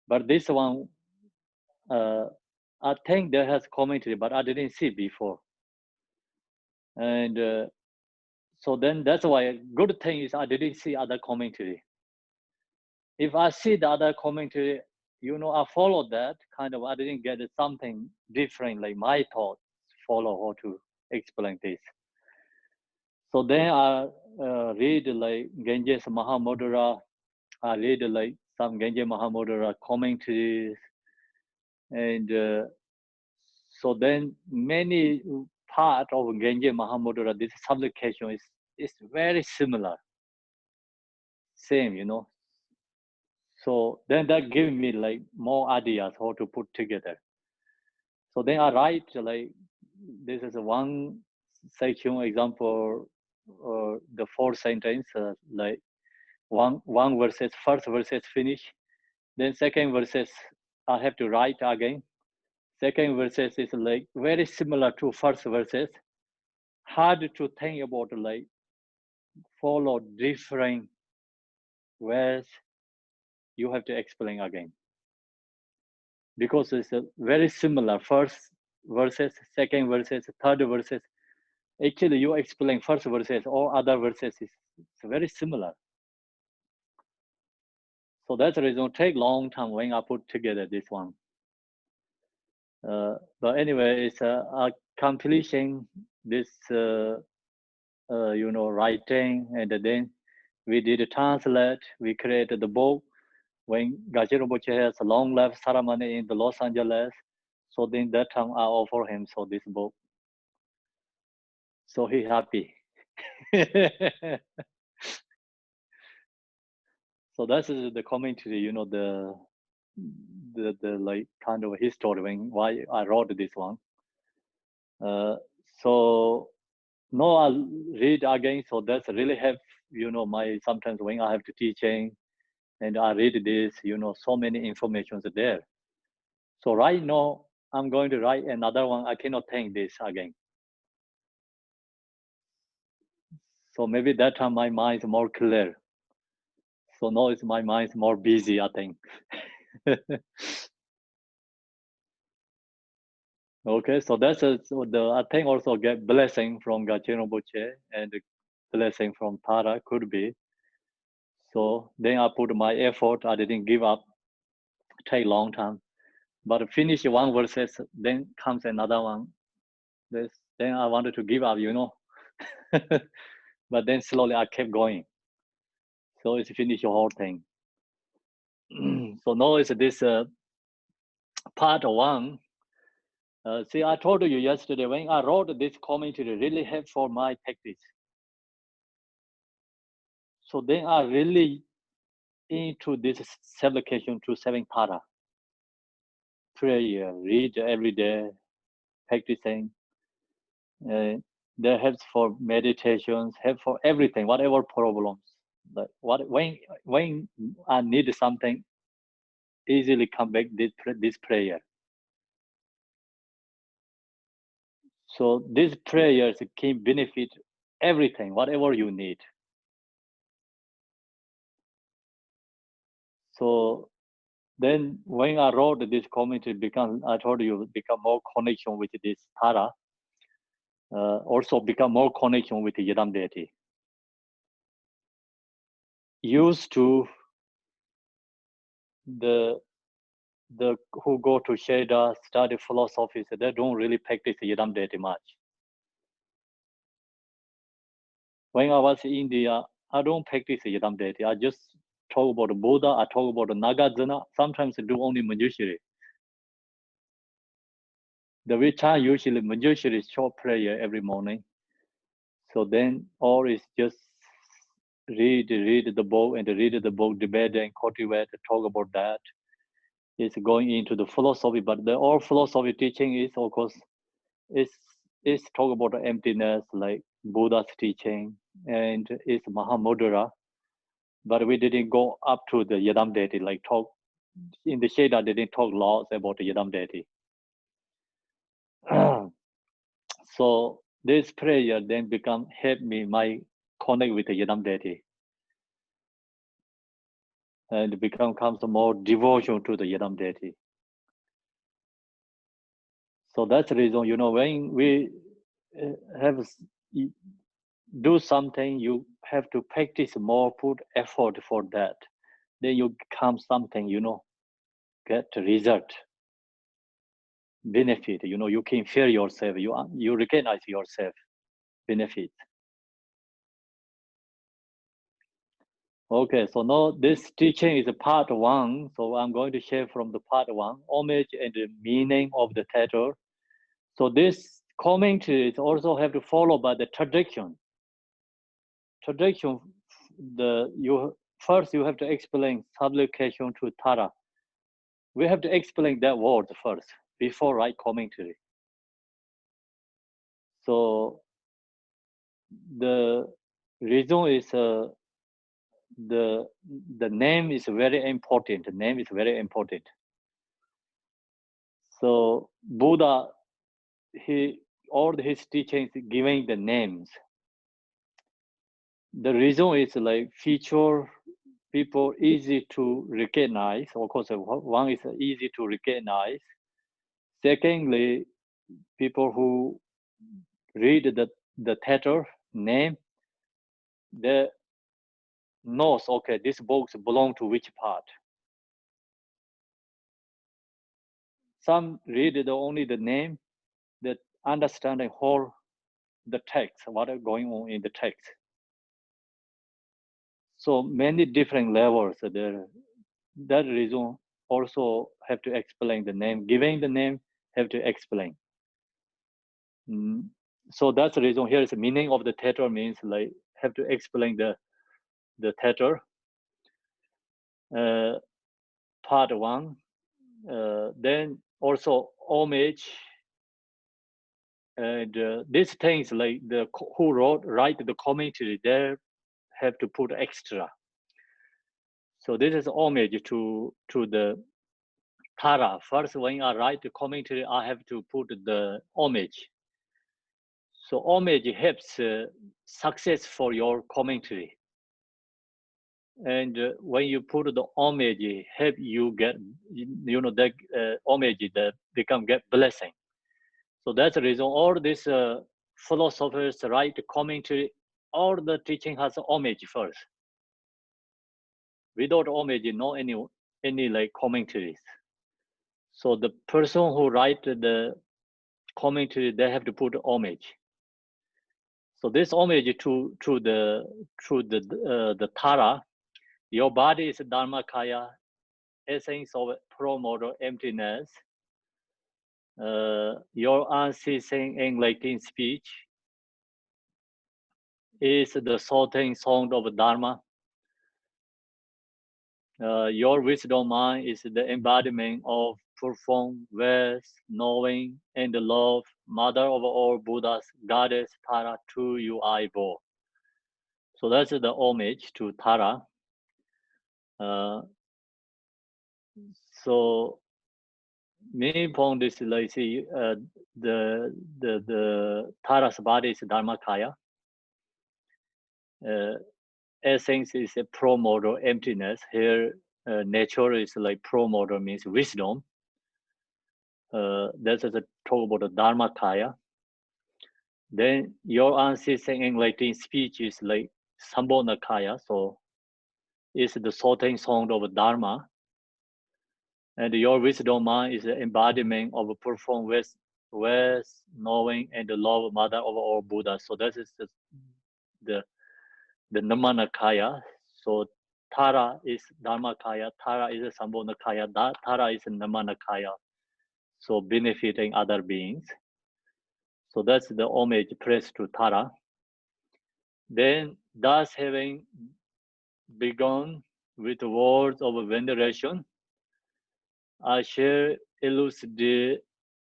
But this one, I think there has commentary, but I didn't see before. And so then that's why good thing is I didn't see other commentary. If I see the other commentary, I follow that kind of. I didn't get something different, like my thoughts follow how to explain this. So then I read like Genjes Mahamudra. I read like some Genje Mahamudra commentaries, and so then many part of Genje Mahamudra, this supplication is very similar, same, So then that gave me like more ideas how to put together. So then I write like this is one section example, the fourth sentence, like one verses, first verses finish, then second verses I have to write again. Second verses is like very similar to first verses. Hard to think about like follow different words. You have to explain again because it's very similar. First verses, second verses, third verses. Actually, you explain first verses or other verses it's very similar. So that's the reason it take long time when I put together this one. But anyway, it's completion this writing, and then we did a translate. We created the book when Gaji Rinpoche has a long life ceremony in the Los Angeles. So then that time I offer him this book. So he happy. So that's the commentary, the like kind of history why I wrote this one. So no, I'll read again. So that's really help, my sometimes when I have to teaching and I read this, so many informations there. So right now I'm going to write another one. I cannot think this again. So maybe that time my mind is more clear. So now it's my mind is more busy, I think. Okay, so that's I think also get blessing from Gachen Rinpoche and blessing from Tara could be. So then I put my effort. I didn't give up. Take long time, but finish one verses, then comes another one. Then I wanted to give up, but then slowly I kept going. So it's finish the whole thing. So now it's this part one. See, I told you yesterday when I wrote this commentary, really helped for my practice. So then I really into this supplication to seven para. Prayer, read every day, practicing. That helps for meditations, help for everything, whatever problems. But when I need something, easily come back this prayer. So these prayers can benefit everything, whatever you need. So then when I wrote this commentary, I told you, become more connection with this Tara, also become more connection with the Yidam deity. Used to the who go to Sheda, study philosophy, they don't really practice Yidam deity much. When I was in India, I don't practice Yidam deity. I just talk about Buddha, I talk about Nagarjuna, sometimes I do only Manjushri. The Vichan usually Manjushri is short prayer every morning. So then all is just read the book and read the book, debate and cultivate, talk about that. It's going into the philosophy, but the all philosophy teaching is, of course, is talk about emptiness, like Buddha's teaching, and it's Mahamudra. But we didn't go up to the Yidam deity, like talk in the Sheda, they didn't talk lots about the Yidam deity. So this prayer then help me my connect with the Yidam deity. And comes more devotion to the Yidam deity. So that's the reason, when we do something, you have to practice more, put effort for that. Then you become something, get result, benefit. You can feel yourself, you recognize yourself, benefit. Okay, so now this teaching is part 1. So I'm going to share from the part 1, homage and the meaning of the title. So this commentaries also have to follow by the tradition. Tradition, first you have to explain supplication to Tara. We have to explain that word first before write commentary. So the reason is the name is very important. The name is very important. So Buddha, all his teachings giving the names. The reason is like feature people easy to recognize. Of course, one is easy to recognize. Secondly, people who read the title name, they knows, okay, this books belong to which part. Some read only the name, that understanding whole the text, what is going on in the text. So many different levels there. That reason also have to explain the name. Giving the name have to explain. So that's the reason here is the meaning of the title means like have to explain the title. Part 1. Then also homage. And these things like who write the commentary, they have to put extra. So this is homage to the Tara. First, when I write the commentary, I have to put the homage. So homage helps success for your commentary. And when you put the homage, help you get, that homage that get blessing. So that's the reason all these philosophers write commentary, all the teaching has homage first. Without homage, no any like commentaries. So the person who write the commentary, they have to put homage. So this homage to the Tara, your body is Dharmakaya, essence of promoter emptiness. Your unceasing enlightening speech is the sorting sound of Dharma. Your wisdom mind is the embodiment of profound wisdom, knowing, and love, mother of all Buddhas, goddess Tara, to you I bow. So that's the homage to Tara. So meaning upon this, like see, the Tara's body is Dharmakaya. Essence is a pro-motor emptiness. Here, nature is like pro-motor means wisdom. That's a talk about the Dharmakaya. Then your ancestor in Latin speech is like Sambonakaya, so it's the sorting sound of Dharma. And your wisdom mind is the embodiment of a profound West knowing and the love mother of all Buddhas. So that is the Namanakaya. So Tara is Dharmakaya, Tara is Sambonakaya, Tara is Namanakaya. So benefiting other beings. So that's the homage praise to Tara. Then, thus having begun with words of veneration, I shall elucidate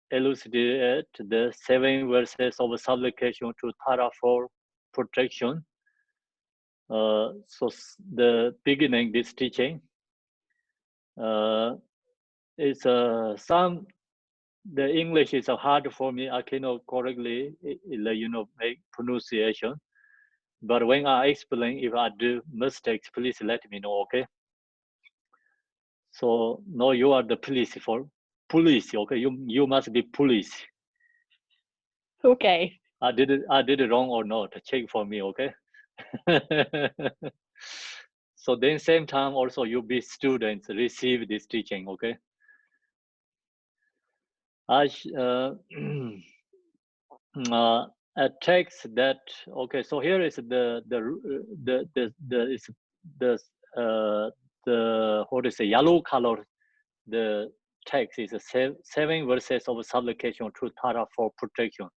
the 7 verses of supplication to Tara for protection. So the beginning, this teaching, is the English is hard for me. I cannot correctly, make pronunciation. But when I explain, if I do mistakes, please let me know, okay? So no, you are the police, okay? You must be police. Okay. I did it wrong or not? Check for me, okay? So then same time also you be students receive this teaching, okay? A text that, okay, so here is the what is the yellow color, the text is 7 verses of supplication to Tara for protection.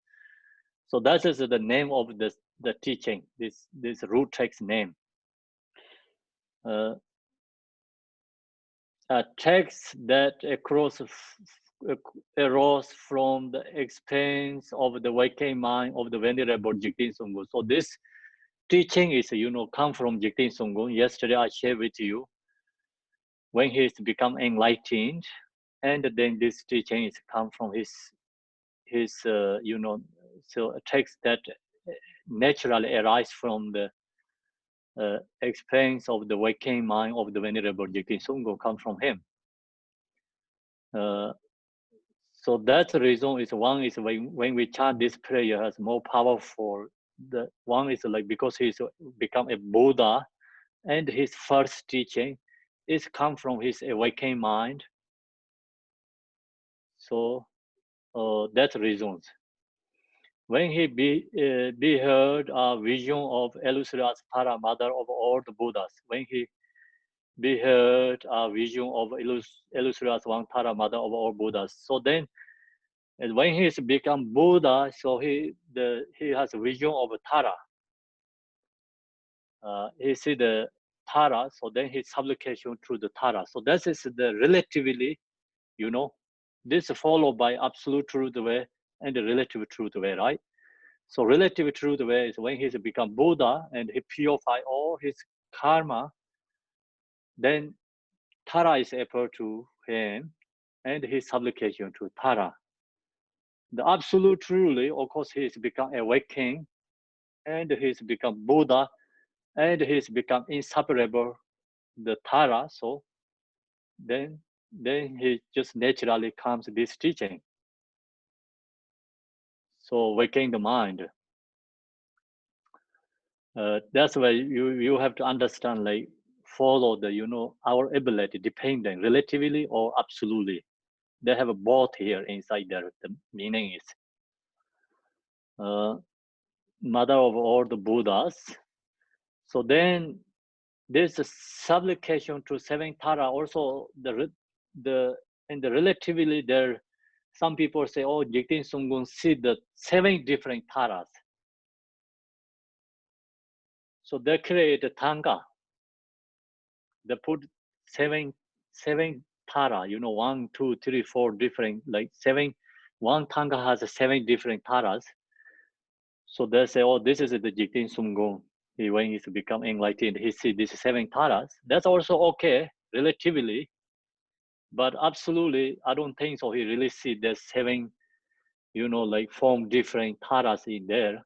So that is the name of the teaching, this root text name. A text that arose from the experience of the waking mind of the Venerable Jigten Sunggun. So this teaching is, come from Jigten Sunggun. Yesterday I shared with you when he's become enlightened, and then this teaching is come from his so a text that naturally arises from the experience of the waking mind of the Venerable Jigten Sunggun, come from him. So that's the reason is one is when we chant this prayer has more powerful. The one is like because he's become a Buddha, and his first teaching is come from his awakened mind. So that's reasons. When he beheld a vision of Elusura Tara, mother of all the Buddhas, when he beheld a vision of Elusura Tara, mother of all Buddhas, so then and when he's become Buddha, so he has a vision of Tara. He see the Tara, so then his supplication to the Tara. So that is the relatively, this followed by absolute truth way and the relative truth way, right? So relative truth way is when he's become Buddha and he purify all his karma, then Tara is able to him and his supplication to Tara. The absolute truly, of course, he's become awakened and he's become Buddha and he's become inseparable, the Tara. So then he just naturally comes this teaching. So awakening the mind. That's why you have to understand, like follow the our ability, dependent, relatively or absolutely. They have a both here inside there. The meaning is mother of all the Buddhas. So then there's a supplication to 7 Tara. Also in the relatively there, some people say, oh, Jigten Sunggun see the 7 different Taras. So they create a Tanga. They put seven Tara, 1, 2, 3, 4 different, like 7. One Tanga has 7 different Taras. So they say, oh, this is the Jigten Sunggun. When he's become enlightened, he see these 7 Taras. That's also okay, relatively. But absolutely, I don't think so. He really see there's 7, like form different taras in there.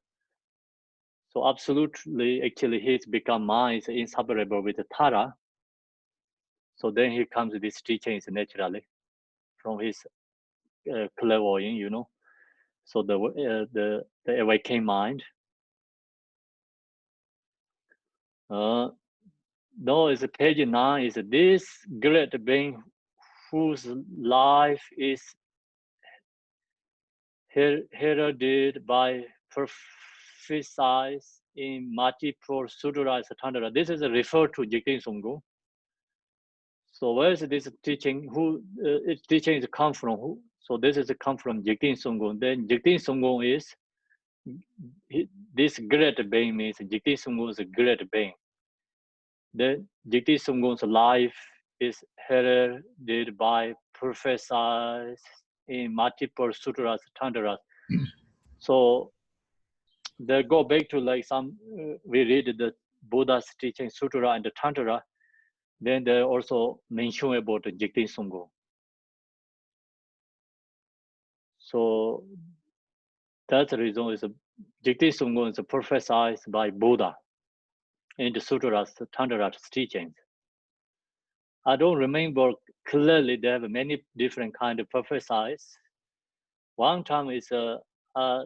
So absolutely, actually, he's become mind is inseparable with the tara. So then he comes to these teachings naturally from his clairvoyant, So the awakened mind. No, it's page 9. Is this great being whose life is heralded by prophesies in multiple sutras tantra. This is a refer to Jigten Sunggu. So where is this teaching? Who its teaching is come from? Who? So this is come from Jigten Sunggu. Then Jigten Sunggu is this great being means Jigten Sunggu is a great being. Then Jigten Sunggu's life is heralded by professors in multiple sutras, tantras. So they go back to like some, we read the Buddha's teaching sutra and the tantra, then they also mention about the Jigten Sunggu. So that's the reason is Jigten Sunggu is prophesied by Buddha in the sutras, the tantras teachings. I don't remember clearly. They have many different kind of prophesies. One time is I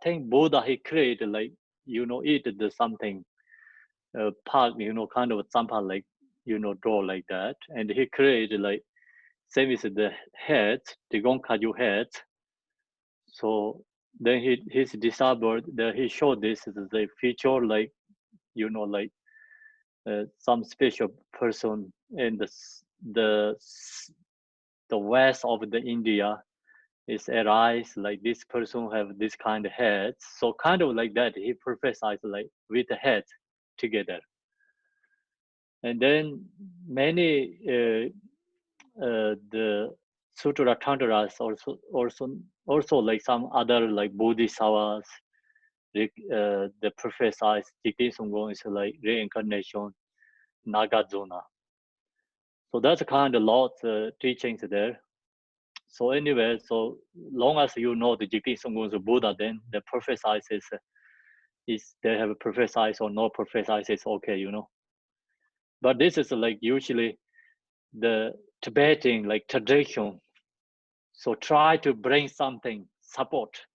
think Buddha he created like eat the something part kind of something like draw like that, and he created like same as the head, the Gonkaju head. So then his disciple that he showed this is the feature like like some special person in the west of the India is arise like this person have this kind of heads. So kind of like that he prophesied like with the head together. And then many the sutra tantras also like some other like bodhisattvas the prophesied Jigten Sunggu is like reincarnation, Nagarjuna. So that's kind of lots teachings there. So anyway, so long as you know the Jigten Sunggu is a Buddha, then the prophesied is they have a prophesied or no prophesied is okay, But this is like usually the Tibetan like tradition. So try to bring something support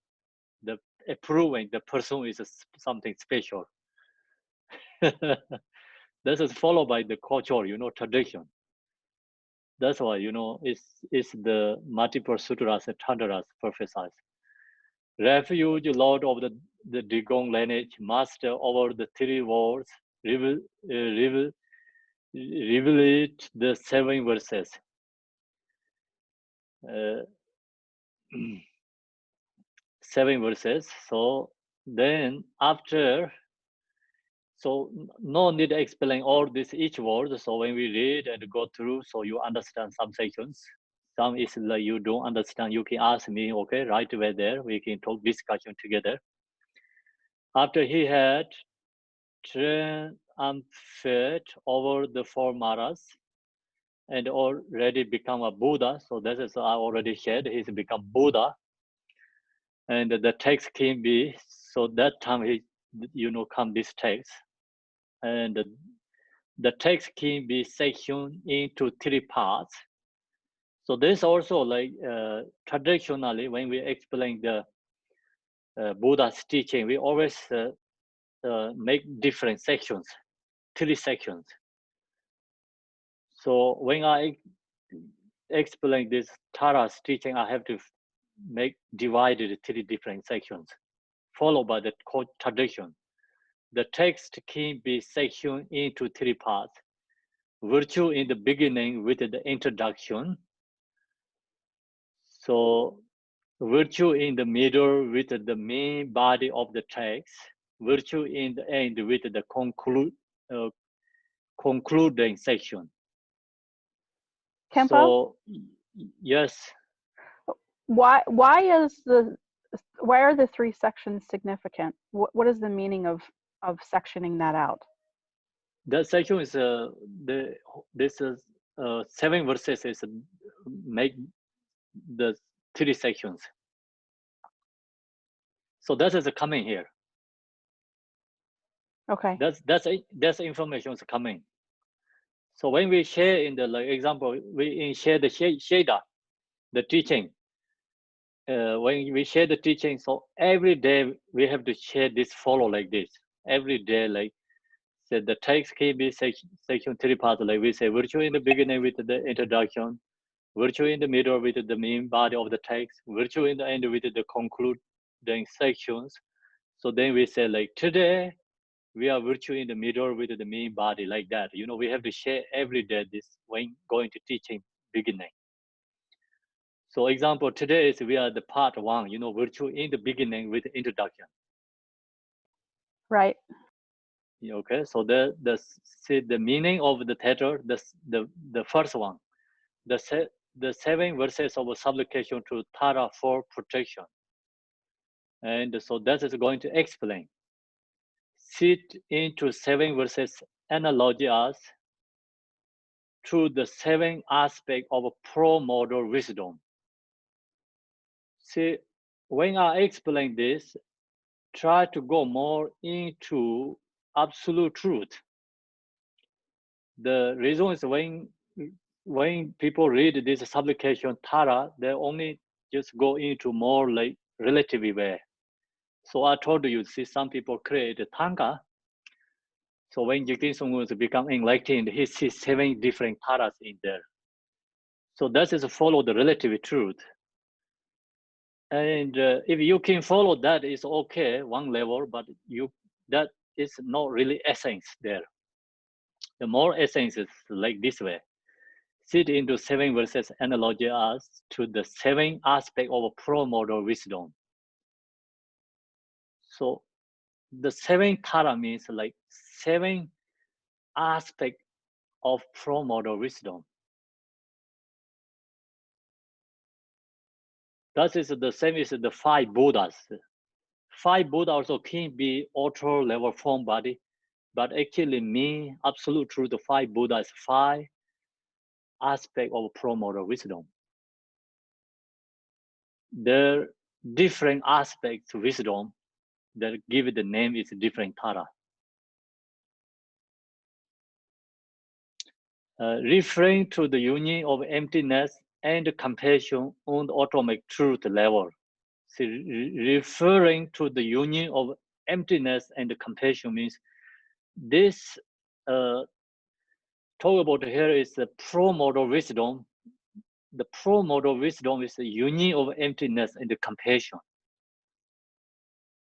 the approving the person is something special. This is followed by the culture, tradition. That's why it's the multiple sutras and tantras prophesied. Refuge, Lord of the Digong lineage, master over the 3 worlds, reveal the 7 verses. 7 verses. So then after, so no need to explain all this each word. So when we read and go through, so you understand some sections. Some is like you don't understand, you can ask me, okay, right away there, we can talk discussion together. After he had triumphed over the 4 maras and already become a Buddha, so that is I already said, he's become Buddha. And the text can be, so that time he, come this text. And the text can be sectioned into 3 parts. So this also like traditionally when we explain the Buddha's teaching, we always make different sections, 3 sections. So when I explain this Tara's teaching, I have to make divided 3 different sections, followed by the tradition. The text can be sectioned into 3 parts. Virtue in the beginning with the introduction. So virtue in the middle with the main body of the text. Virtue in the end with the concluding section. Kempo, So yes. why are the 3 sections significant? What is the meaning of sectioning that out? That section is this is 7 verses is make the 3 sections. So that is coming here. Okay. That's information is coming. So when we share in the example, we share the shader, the teaching. When we share the teaching, so every day we have to share this follow like this. Every day, like so the text can be section 3 parts, like we say virtue in the beginning with the introduction, virtue in the middle with the main body of the text, virtue in the end with the concluding sections. So then we say like today we are virtue in the middle with the main body, like that. You know, we have to share every day this when going to teaching beginning. So example, today is we are the part 1, you know, virtue in the beginning with introduction. Right. Okay, so the meaning of the title, the first one, the 7 verses of supplication to Tara for protection. And so that is going to explain. Sit into 7 verses analogy us to the 7 aspects of pro-modal wisdom. See, when I explain this, try to go more into absolute truth. The reason is when people read this supplication Tara, they only just go into more like relative way. So I told you, see, some people create a Tanka. So when Jigten Sungwon become enlightened, he sees 7 different Taras in there. So that is follow the relative truth. And if you can follow that, it's okay, one level, but that is not really essence there. The more essence is like this way. Sit into 7 verses analogy us to the 7 aspect of pro-modal wisdom. So the 7 Tara means like 7 aspect of pro-modal wisdom. That is the same as the 5 Buddhas. 5 Buddha also can be auto level form body, but actually mean absolute truth. The 5 Buddha is 5 aspect of pro-modal wisdom. The different aspects of wisdom that give it the name is different Tara. Referring to the union of emptiness and compassion on the atomic truth level. See, referring to the union of emptiness and compassion means this talk about here is the pro-modal wisdom. The pro-modal wisdom is the union of emptiness and the compassion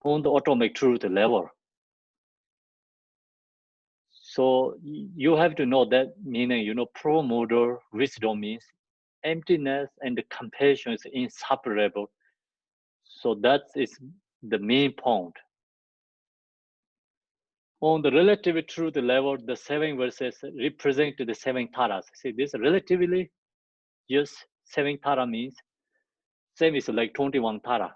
on the atomic truth level. So you have to know that meaning, you know, pro-modal wisdom means emptiness and compassion is inseparable. So that is the main point. On the relative truth level, the 7 verses represent the 7 Taras. See, this relatively just 7 Tara means same is like 21 Tara.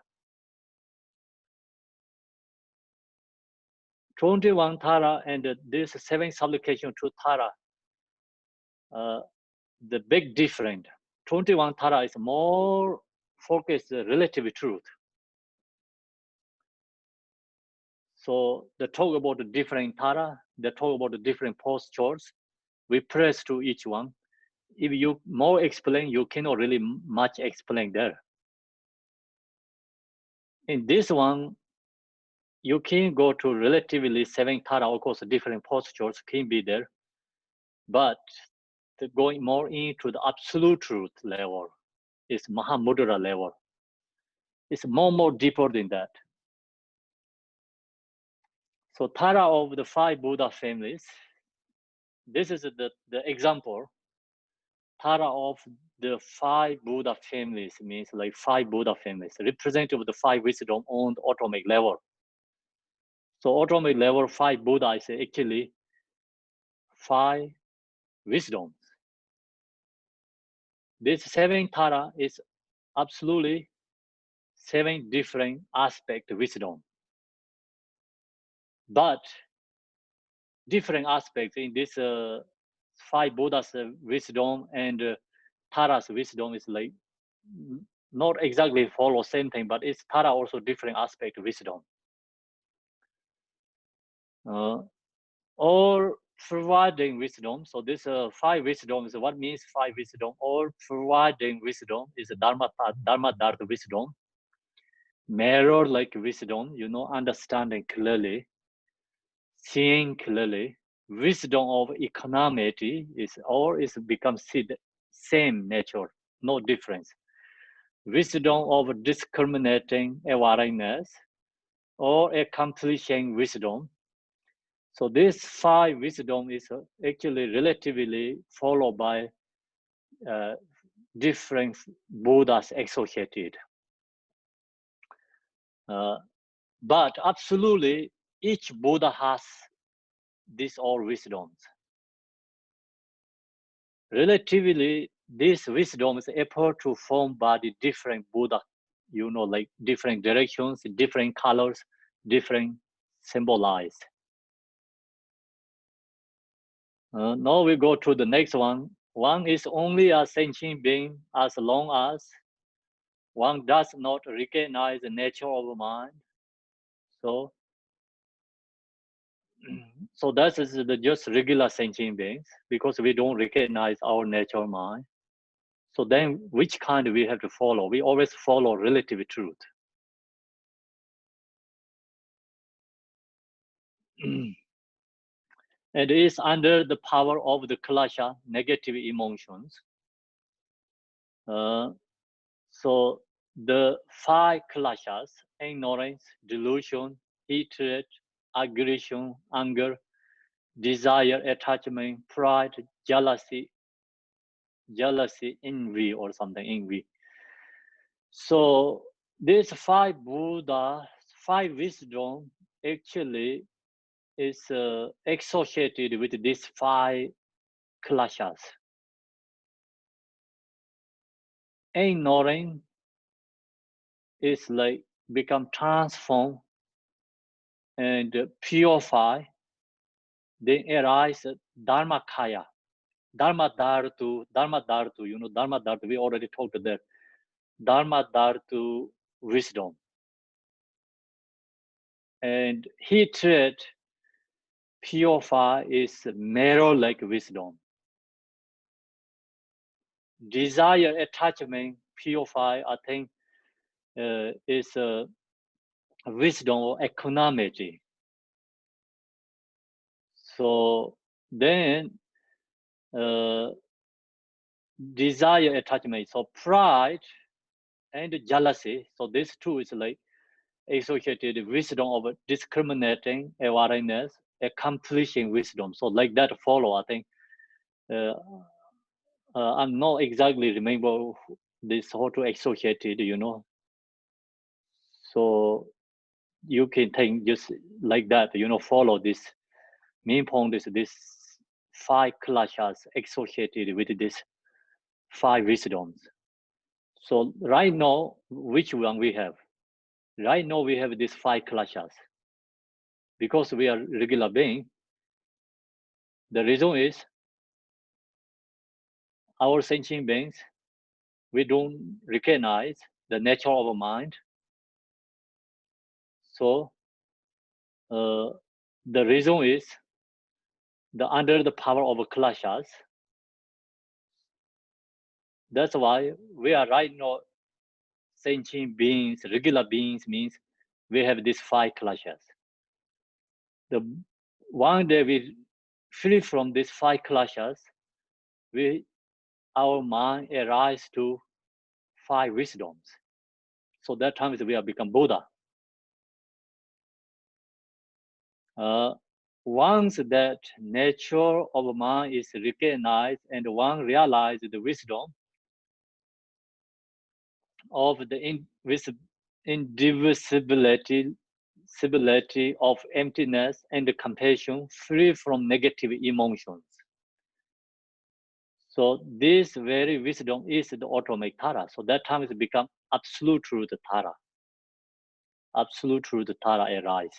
21 Tara and this 7 supplication to Tara, the big difference. 21 Tara is more focused on relative truth. So they talk about the different Tara, they talk about the different postures. We press to each one. If you more explain, you cannot really much explain there. In this one, you can go to relatively 7 Tara, of course, different postures can be there, but going more into the absolute truth level is Mahamudra level. It's more deeper than that. So Tara of the 5 Buddha families, this is the example. Tara of the 5 Buddha families means like 5 Buddha families, representative of the 5 wisdom on the atomic level. So atomic level 5 Buddha is actually 5 wisdoms. This 7 Tara is absolutely 7 different aspect wisdom. But different aspects in this 5 Buddha's wisdom and Tara's wisdom is like not exactly follow same thing, but it's Tara also different aspect of wisdom. Or providing wisdom. So this 5 wisdoms. What means 5 wisdom? Or providing wisdom is a dharma dharma wisdom. Mirror like wisdom, you know, understanding clearly, seeing clearly. Wisdom of equanimity is becomes same nature, no difference. Wisdom of discriminating awareness or accomplishing wisdom. So this 5 wisdom is actually relatively followed by different Buddhas associated. But absolutely, each Buddha has these all wisdoms. Relatively, these wisdoms appear to form by the different Buddha, you know, like different directions, different colors, different symbolized. Now we go to the next one. One is only a sentient being as long as one does not recognize the nature of mind. So that is just regular sentient beings because we don't recognize our nature mind. So then which kind we have to follow? We always follow relative truth. It is under the power of the klasha, negative emotions. So the 5 klashas, ignorance, delusion, hatred, aggression, anger, desire, attachment, pride, jealousy, envy or something, envy. So these 5 Buddha, 5 wisdom actually is associated with these 5 klashas. Ignoring is like become transformed and purify, then arise dharmakaya, dharma dhartu, you know, dharma dhartu, we already talked that. Dharma dhartu wisdom. And hatred, purify is mirror like wisdom. Desire, attachment, purify, I think is wisdom or equanimity. So then desire, attachment, so pride and jealousy. So this two is like associated wisdom of discriminating awareness, accomplishing wisdom. So like that follow, I think. I'm not exactly remember this how to associated, you know. So you can think just like that, you know, follow this main point is this 5 klashas associated with this 5 wisdoms. So right now, which one we have? Right now we have these 5 klashas. Because we are regular being, the reason is our sentient beings, we don't recognize the nature of a mind. So the reason is under the power of klashas. That's why we are right now sentient beings, regular beings means we have these 5 klashas. The one day we free from these 5 klashas, our mind arise to 5 wisdoms. So that time we have become Buddha. Once that nature of mind is recognized and one realizes the wisdom of the indivisibility of emptiness and compassion, free from negative emotions. So this very wisdom is the automatic Tara. So that time it becomes absolute truth Tara. Absolute truth Tara arise.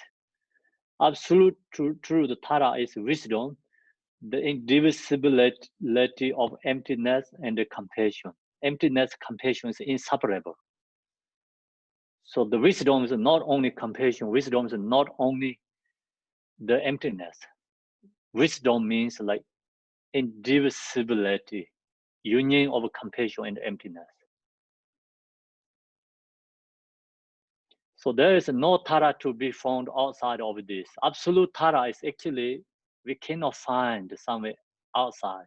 Absolute truth Tara is wisdom the indivisibility of emptiness and the compassion. Emptiness, compassion is inseparable. So the wisdom is not only compassion, wisdom is not only the emptiness. Wisdom means like indivisibility, union of compassion and emptiness. So there is no Tara to be found outside of this. Absolute Tara is actually, we cannot find somewhere outside.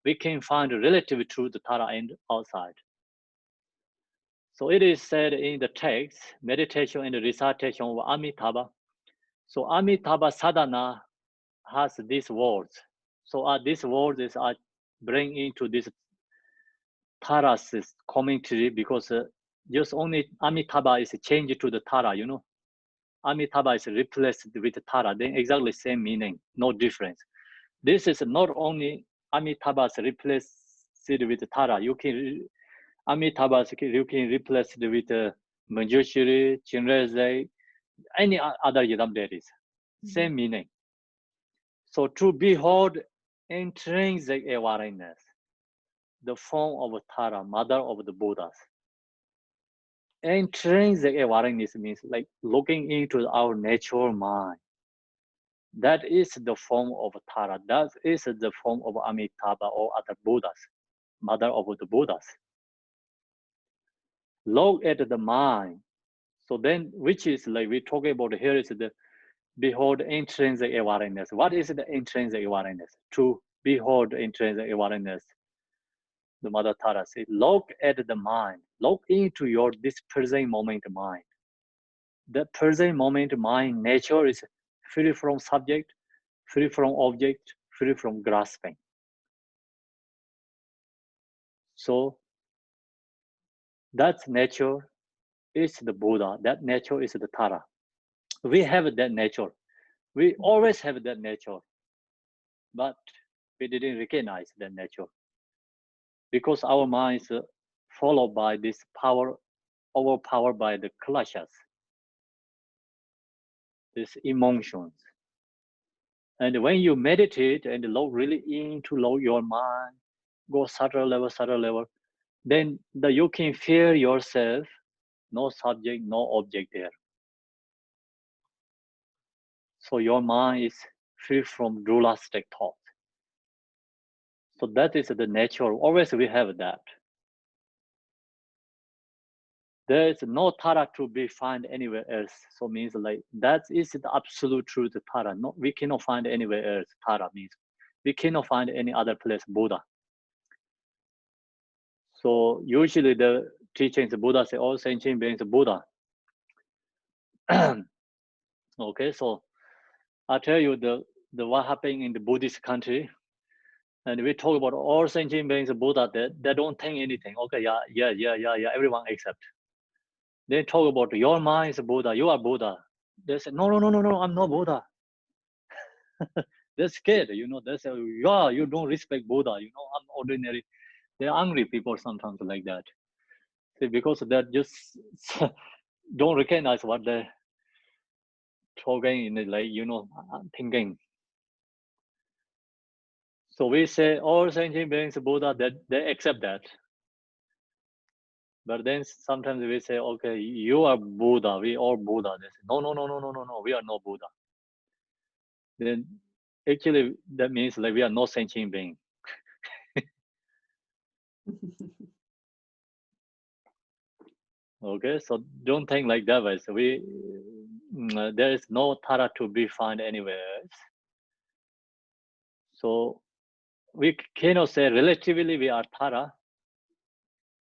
We can find relative truth, Tara, and outside. So it is said in the text, meditation and recitation of Amitabha. So Amitabha sadhana has these words. So these words is bring into this Tara's commentary because just only Amitabha is changed to the Tara, you know. Amitabha is replaced with Tara, then exactly same meaning, no difference. This is not only Amitabha is replaced with Tara, you can Amitabha you can replace it with Manjushri, Chinreze, any other yidam there is. Same meaning. So to behold intrinsic awareness, the form of Tara, mother of the Buddhas. Intrinsic awareness means like looking into our natural mind. That is the form of Tara. That is the form of Amitabha or other Buddhas, mother of the Buddhas. Look at the mind. So then, which is like we're talking about here is the behold intrinsic awareness. What is the intrinsic awareness? To behold intrinsic awareness. The Mother Tara says, look at the mind. Look into your this present moment mind. The present moment mind nature is free from subject, free from object, free from grasping. So that's nature is the Buddha. That nature is the Tara. We have that nature. We always have that nature, but we didn't recognize that nature because our mind is followed by this power, overpowered by the klashas, these emotions. And when you meditate and look really into your mind, go subtle level, then you can feel yourself, no subject, no object there. So your mind is free from dualistic thought. So that is the nature. Always we have that. There is no Tara to be found anywhere else. So means like that is the absolute truth Tara. No, we cannot find anywhere else. Tara means we cannot find any other place Buddha. So usually the teachings Buddha say all sentient beings Buddha. Okay, so I tell you the what happened in the Buddhist country, and we talk about all sentient beings Buddha. They don't think anything. Okay, yeah. Everyone accept. They talk about your mind is Buddha. You are Buddha. They say no. I'm not Buddha. They're scared. You know. They say yeah. You don't respect Buddha. You know. I'm ordinary. They're angry people sometimes like that. See, because they just don't recognize what they're talking in, like you know, thinking. So we say all sentient beings Buddha. That they accept that. But then sometimes we say, okay, you are Buddha. We all Buddha. They say, no. We are not Buddha. Then actually that means like we are not sentient being. Okay, so don't think like that way. So there is no Tara to be found anywhere else. So we cannot say relatively we are Tara.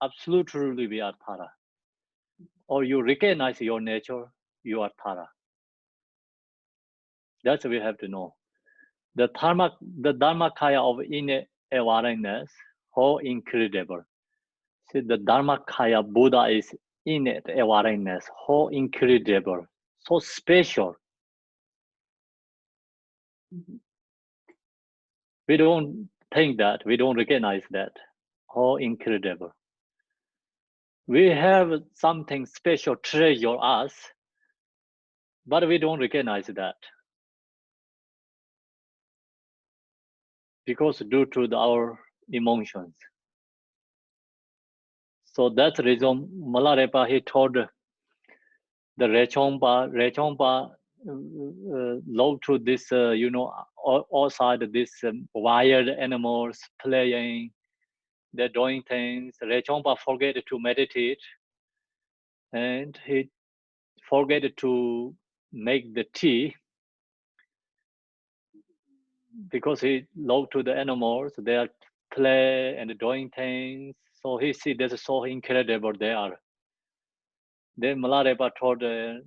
Absolutely we are Tara. Or you recognize your nature, you are Tara. That's what we have to know. The Dharmakaya of inner awareness, how incredible. See, the Dharmakaya Buddha is innate awareness, how incredible, so special. We don't think that, we don't recognize that, how incredible. We have something special treasure us, but we don't recognize that. because due to our emotions. So that's the reason Malarepa, he told the Rechompa love to this, outside this wild animals playing, they're doing things. Rechompa forget to meditate, and he forget to make the tea because he love to the animals. They are play and doing things. So he see that's so incredible they are. Then Malarepa told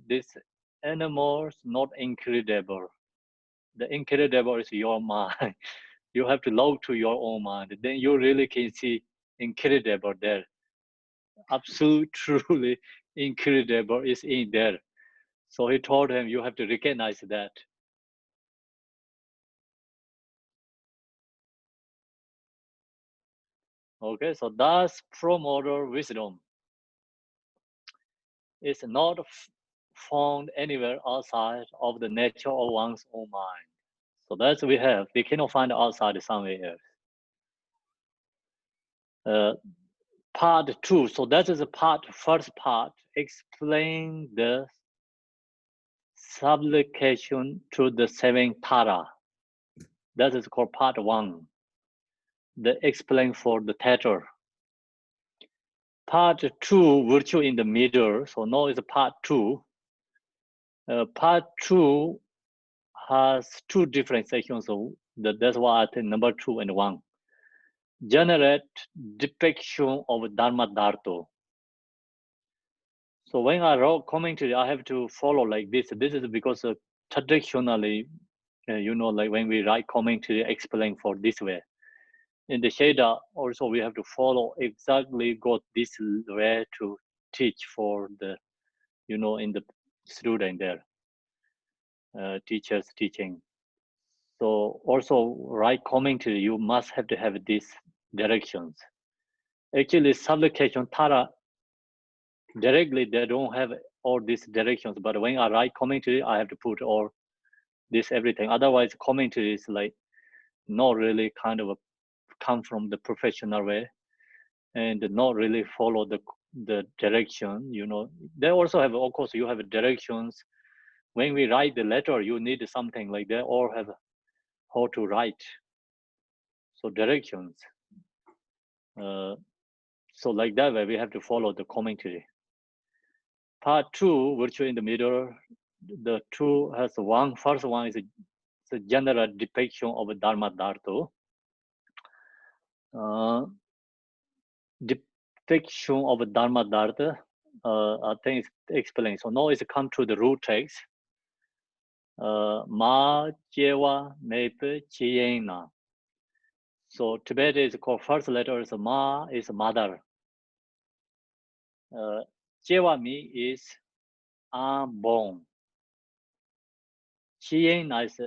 this animals not incredible. The incredible is your mind. You have to love to your own mind. Then you really can see incredible there. Absolute, truly incredible is in there. So he told him, you have to recognize that. Okay, so that's promoter wisdom. It's not found anywhere outside of the nature of one's own mind. So that's we have. We cannot find outside somewhere else. Part 2. So that is the first part. Explain the supplication to the 7 para. That is called part 1. The explain for the theater. Part 2, virtue in the middle. So now is part 2. Part 2 has 2 different sections. So that's why I think number 2 and 1. Generate depiction of Dharma Dharto. So when I wrote commentary, I have to follow like this. This is because traditionally, like when we write commentary, explain for this way. In the Sheda, also we have to follow exactly got this way to teach for the, in the student there, teachers teaching. So also write commentary, you must have to have these directions. Actually, supplication Tara, directly they don't have all these directions, but when I write commentary, I have to put all this everything. Otherwise, commentary is like not really kind of come from the professional way and not really follow the direction. They also have, of course, you have directions. When we write the letter, you need something like that, or have how to write. So directions. So like that way, we have to follow the commentary. Part 2, virtue in the middle. The 2 has one. First one is a general depiction of Dharma Dharto. Depiction of Dharma Dharta, I think it's explained. So now it's come to the root text. Ma Jewa Mepe Chiena. So Tibet is called first letter is Ma is mother. Jewa Mi is unborn. Chiena is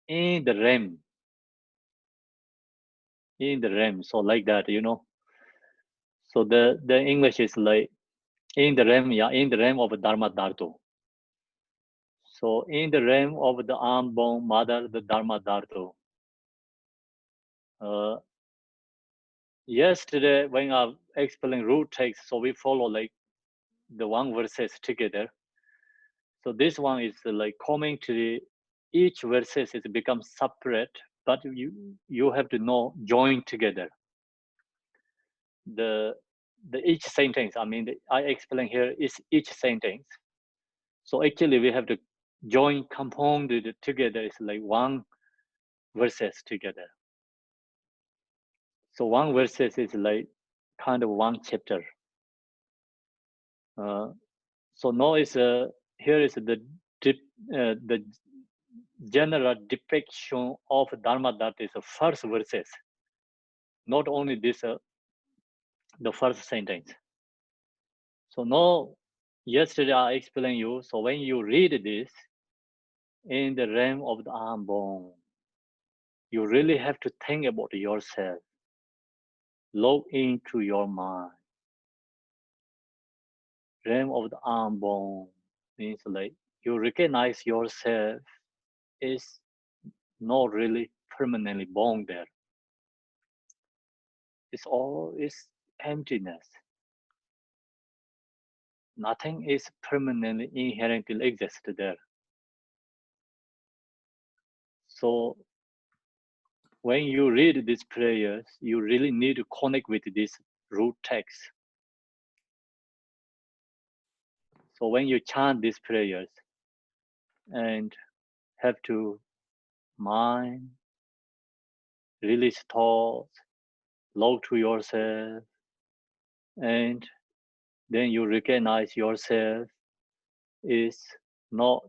in the realm. In the realm. So like that, So the English is like in the realm, in the realm of Dharma Dharto. So in the realm of the unborn mother, the Dharma Dharto. Yesterday when I explained root text, so we follow like the one verses together. So this one is like commentary. Each verses is become separate, but you have to know join together. The each sentence. I mean, I explain here is each sentence. So actually, we have to join compounded together. It's like one verses together. So one verses is like kind of one chapter. So now is here is the general depiction of Dharma that is the first verses. Not only this, the first sentence. So now, yesterday I explained you. So when you read this in the realm of the unborn, you really have to think about yourself. Look into your mind. Realm of the unborn means like you recognize yourself is not really permanently born there. It's all is emptiness. Nothing is permanently inherently exist there. So when you read these prayers, you really need to connect with this root text. So when you chant these prayers and have to mind, release thoughts, log to yourself, and then you recognize yourself is not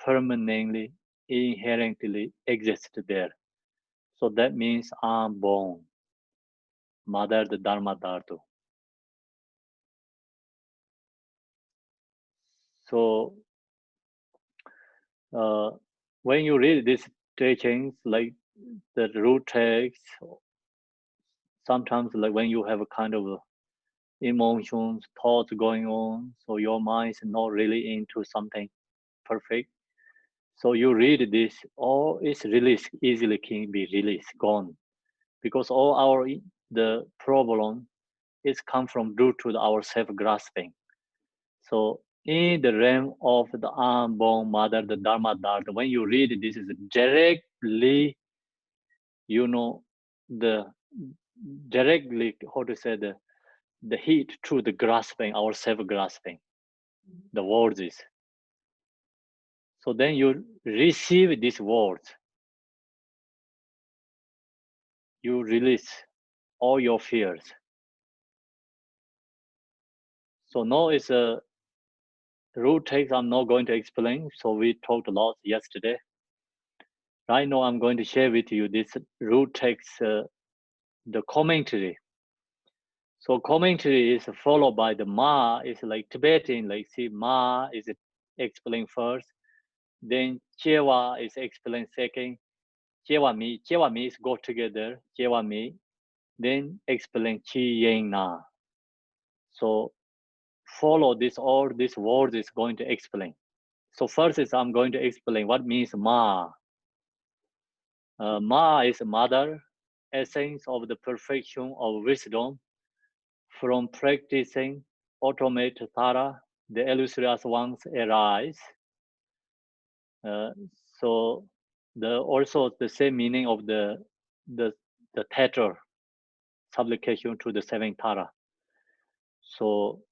permanently, inherently exist there. So that means I'm born, Mother the Dharma Dhatu. So when you read these teachings, like the root text, sometimes like when you have a kind of emotions, thoughts going on, so your mind is not really into something perfect. So you read this, all is released, easily can be released, gone. Because all our, the problem is come from due to our self-grasping. So in the realm of the unborn mother, the Dharma Dhatu, when you read this is directly, you know, the directly, how to say, the heat to the grasping, our self-grasping, the words is. So then you receive these words, you release all your fears. So now it's a root text I'm not going to explain. So we talked a lot yesterday. Right now I'm going to share with you this root text, the commentary. So commentary is followed by the Ma, is like Tibetan, like see Ma is explained first, then Chewa is explained second, Chewa Mi is go together, Chewa Mi, then explain Chi Yen Na. So follow this, all these words is going to explain. So first is I'm going to explain what means Ma. Ma is mother, essence of the perfection of wisdom. From practicing automate Tara, the illustrious ones arise. So also the same meaning of the Theta supplication to the seven Tara. So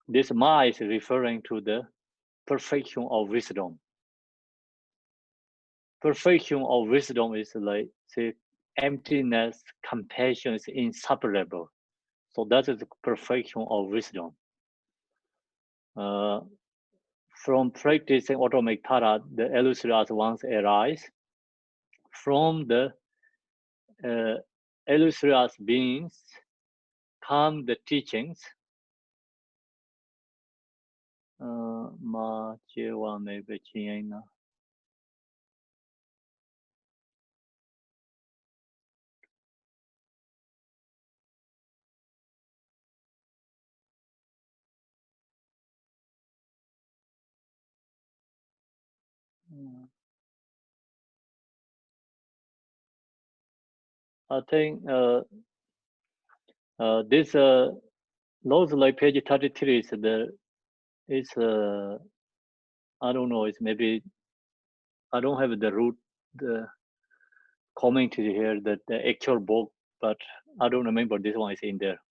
this Ma is referring to the perfection of wisdom. Perfection of wisdom is like, say, emptiness, compassion is inseparable. So that is the perfection of wisdom. From practicing automatic Tara, the illustrious ones arise. From the illustrious beings come the teachings. Ma Chewa Mebe Chiena. I think this those like page 33 is the I don't know, it's maybe I don't have the root the commentary here that the actual book, but I don't remember this one is in there.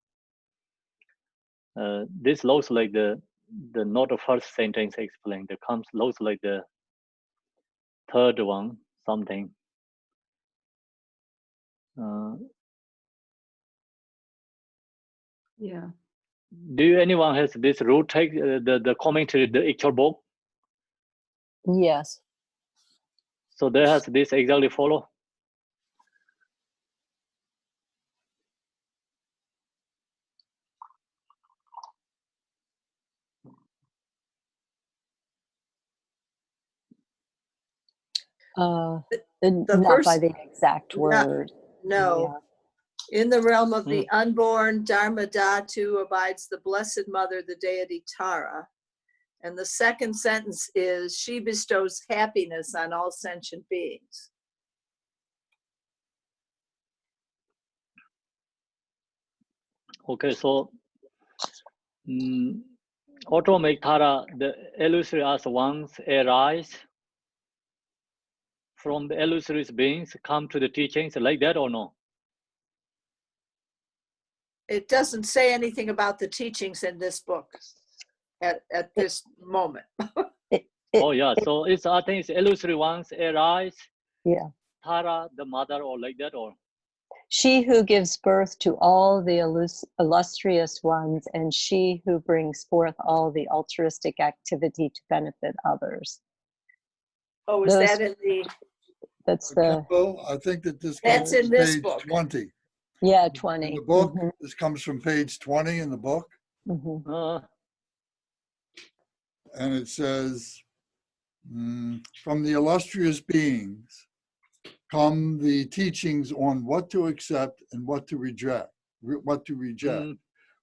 This looks like the not the first sentence explained. It comes looks like the third one something. Yeah. Do anyone has this root take the commentary, the actual book? Yes. So there has this exactly follow. Not first- by the exact not- word. No. In the realm of the unborn, Dharma Dhatu abides the Blessed Mother, the deity Tara. And the second sentence is, she bestows happiness on all sentient beings. Okay, so automatic Tara, the illusory as ones arise from the illusory beings come to the teachings like that or no? It doesn't say anything about the teachings in this book at this moment. Oh yeah, so it's I think it's illusory ones arise, Yeah. Tara, the mother, or like that, or She who gives birth to all the illustrious ones, and she who brings forth all the altruistic activity to benefit others. Oh, is Those- that in the, That's the, Well, I think that this That's comes in from this page book. 20. yeah, In 20. the book, Mhm, this comes from page 20 in the book, mhm. and it says, from the illustrious beings come the teachings on what to accept and what to reject,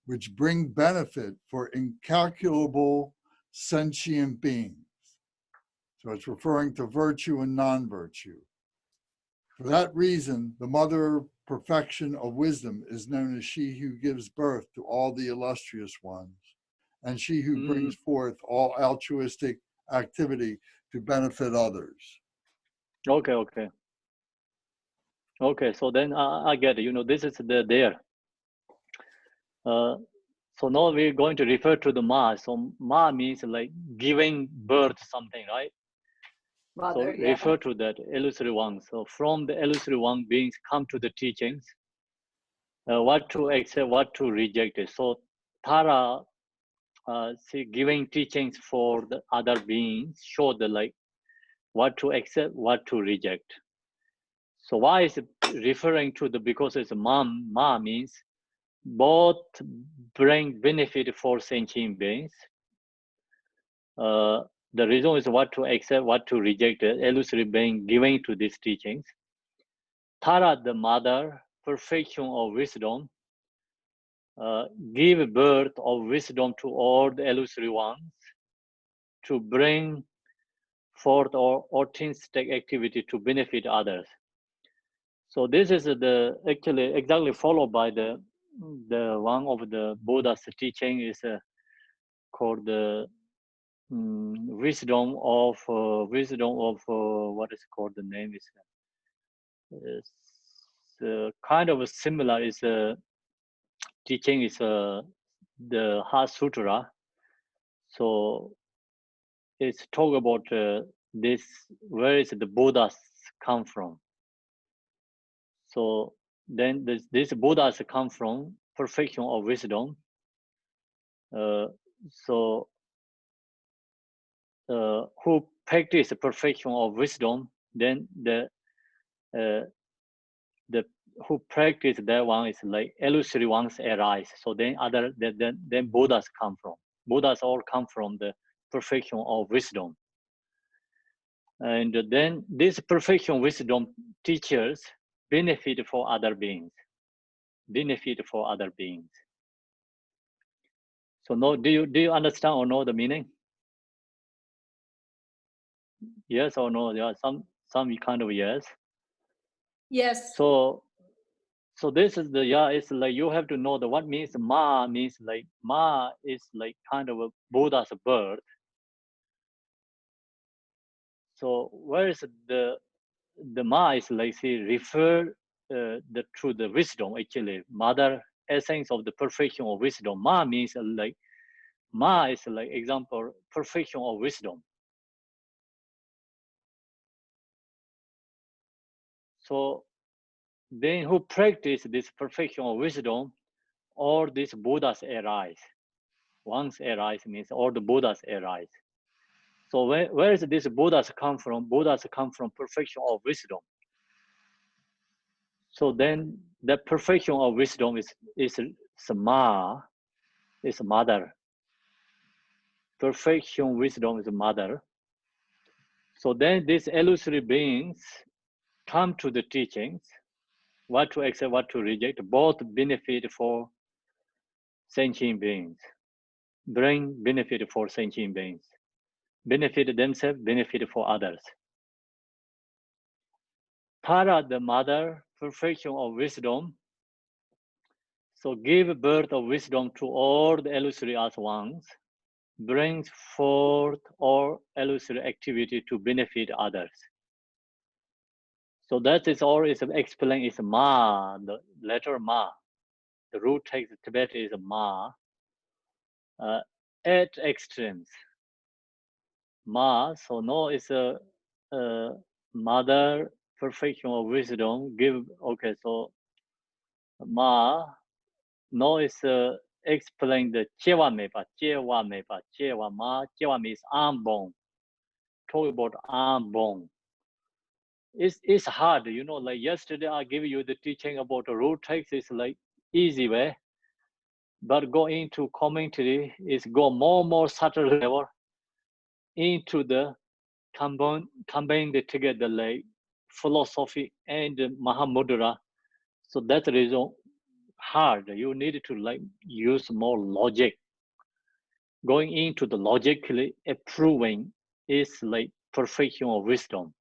which bring benefit for incalculable sentient beings. So it's referring to virtue and non-virtue. For that reason, the mother perfection of wisdom is known as she who gives birth to all the illustrious ones, and she who brings forth all altruistic activity to benefit others. Okay. So then I get it. You know, this is there. So now we're going to refer to the Ma. So Ma means like giving birth to something, right? Mother, So yeah. refer to that illusory one. So from the illusory one, beings come to the teachings, what to accept, what to reject. So Tara, giving teachings for the other beings, show the like what to accept, what to reject. So why is it referring to the, because it's Ma means both bring benefit for sentient beings. The reason is what to accept, what to reject, illusory being giving to these teachings. Tara, the mother, perfection of wisdom, give birth of wisdom to all the illusory ones to bring forth or artistic activity to benefit others. So this is the actually exactly followed by the one of the Buddha's teaching is called the wisdom of what is called, the name is kind of similar, is teaching is the Heart Sutra. So it's talk about this, where is the Buddhas come from. So then this Buddhas come from perfection of wisdom. Who practice perfection of wisdom, then the who practice that one is like illusory ones arise. So then then Buddhas come from. Buddhas all come from the perfection of wisdom. And then this perfection wisdom teachers benefit for other beings. Benefit for other beings. So no, do you understand or know the meaning? Yes or no? Yeah, some kind of yes. Yes. So this is the, it's like you have to know the what means Ma means like Ma is like kind of a Buddha's birth. So where is the Ma is like refer to the wisdom, actually mother essence of the perfection of wisdom. Ma means like Ma is like example perfection of wisdom. So then who practice this perfection of wisdom, all these Buddhas arise. Once arise means all the Buddhas arise. So where is this Buddhas come from? Buddhas come from perfection of wisdom. So then the perfection of wisdom is Ma, is mother. Perfection wisdom is mother. So then these illusory beings come to the teachings, what to accept, what to reject, both benefit for sentient beings, bring benefit for sentient beings, benefit themselves, benefit for others. Tara, the mother, perfection of wisdom, So give birth of wisdom to all the illusory as ones, brings forth all illusory activity to benefit others. So that is all is explained is ma, the letter ma. The root text Tibet is ma. At extremes. Ma, so no is a mother, perfection of wisdom, give, okay, so ma, no is explain the jewa mepa, ma, jewa means unborn. Talk about unborn. It's hard, you know, like yesterday I gave you the teaching about the root text, it's like easy way. But go into commentary is go more subtle level into the combine together like philosophy and Mahamudra. So that is hard. You need to like use more logic. Going into the logically approving is like perfection of wisdom.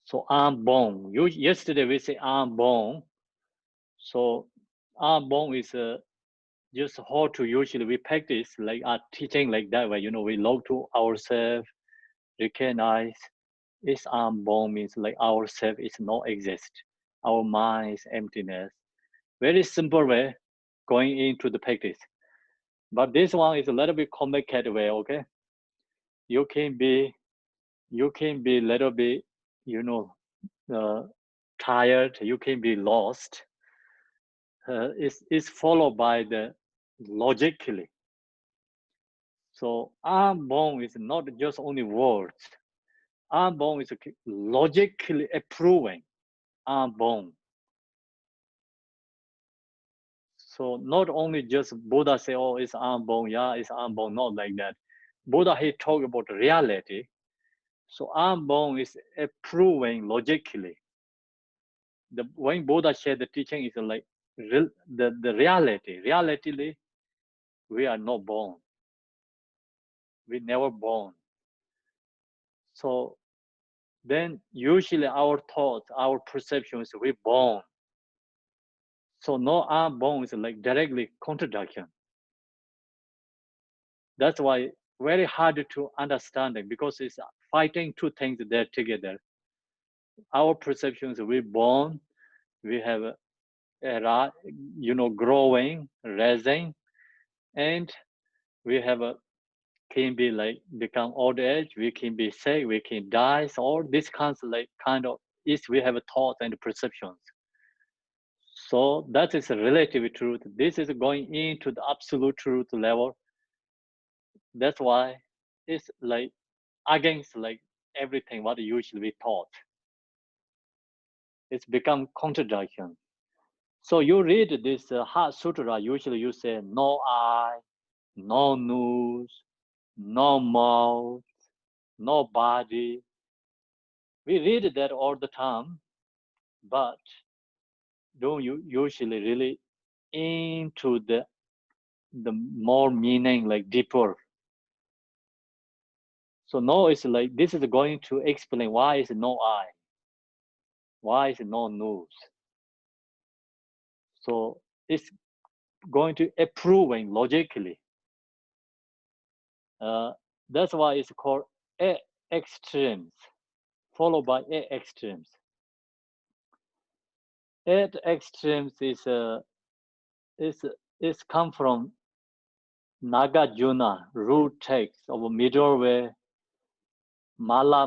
So I'm born. Yesterday we say I'm born. So I'm born is just how to usually we practice like our teaching like that way. You know, we look to ourselves, recognize. Is unborn means like ourself is not exist. Our mind is emptiness. Very simple way going into the practice. But this one is a little bit complicated way, okay? You can be a little bit, you know, tired, you can be lost. It's followed by the logically. So unborn is not just only words. Unborn is logically approving unborn. So not only just Buddha say, oh, it's unborn, yeah, it's unborn, not like that. Buddha, he talk about reality. So unborn is approving logically. When Buddha shared the teaching is like the reality. Reality, we are not born. We never born. So then usually our thoughts, our perceptions, we born. So no unborn is like directly contradiction. That's why very hard to understand it because it's fighting two things there together. Our perceptions, we born, we have you know, growing, raising, and we have can be like become old age, we can be sick, we can die. So all this kind of is we have a thought and perceptions. So that is a relative truth. This is going into the absolute truth level. That's why it's like against like everything what usually we taught. It's become contradiction. So you read this Heart Sutra, usually you say no eye, no nose, no mouth, no body. We read that all the time, but don't you usually really into the more meaning like deeper. So no is like this is going to explain why is no eye, why is no nose. So it's going to approving logically. That's why it's called A extremes, followed by A extremes. A extremes is come from Nagarjuna root text of middle way Mala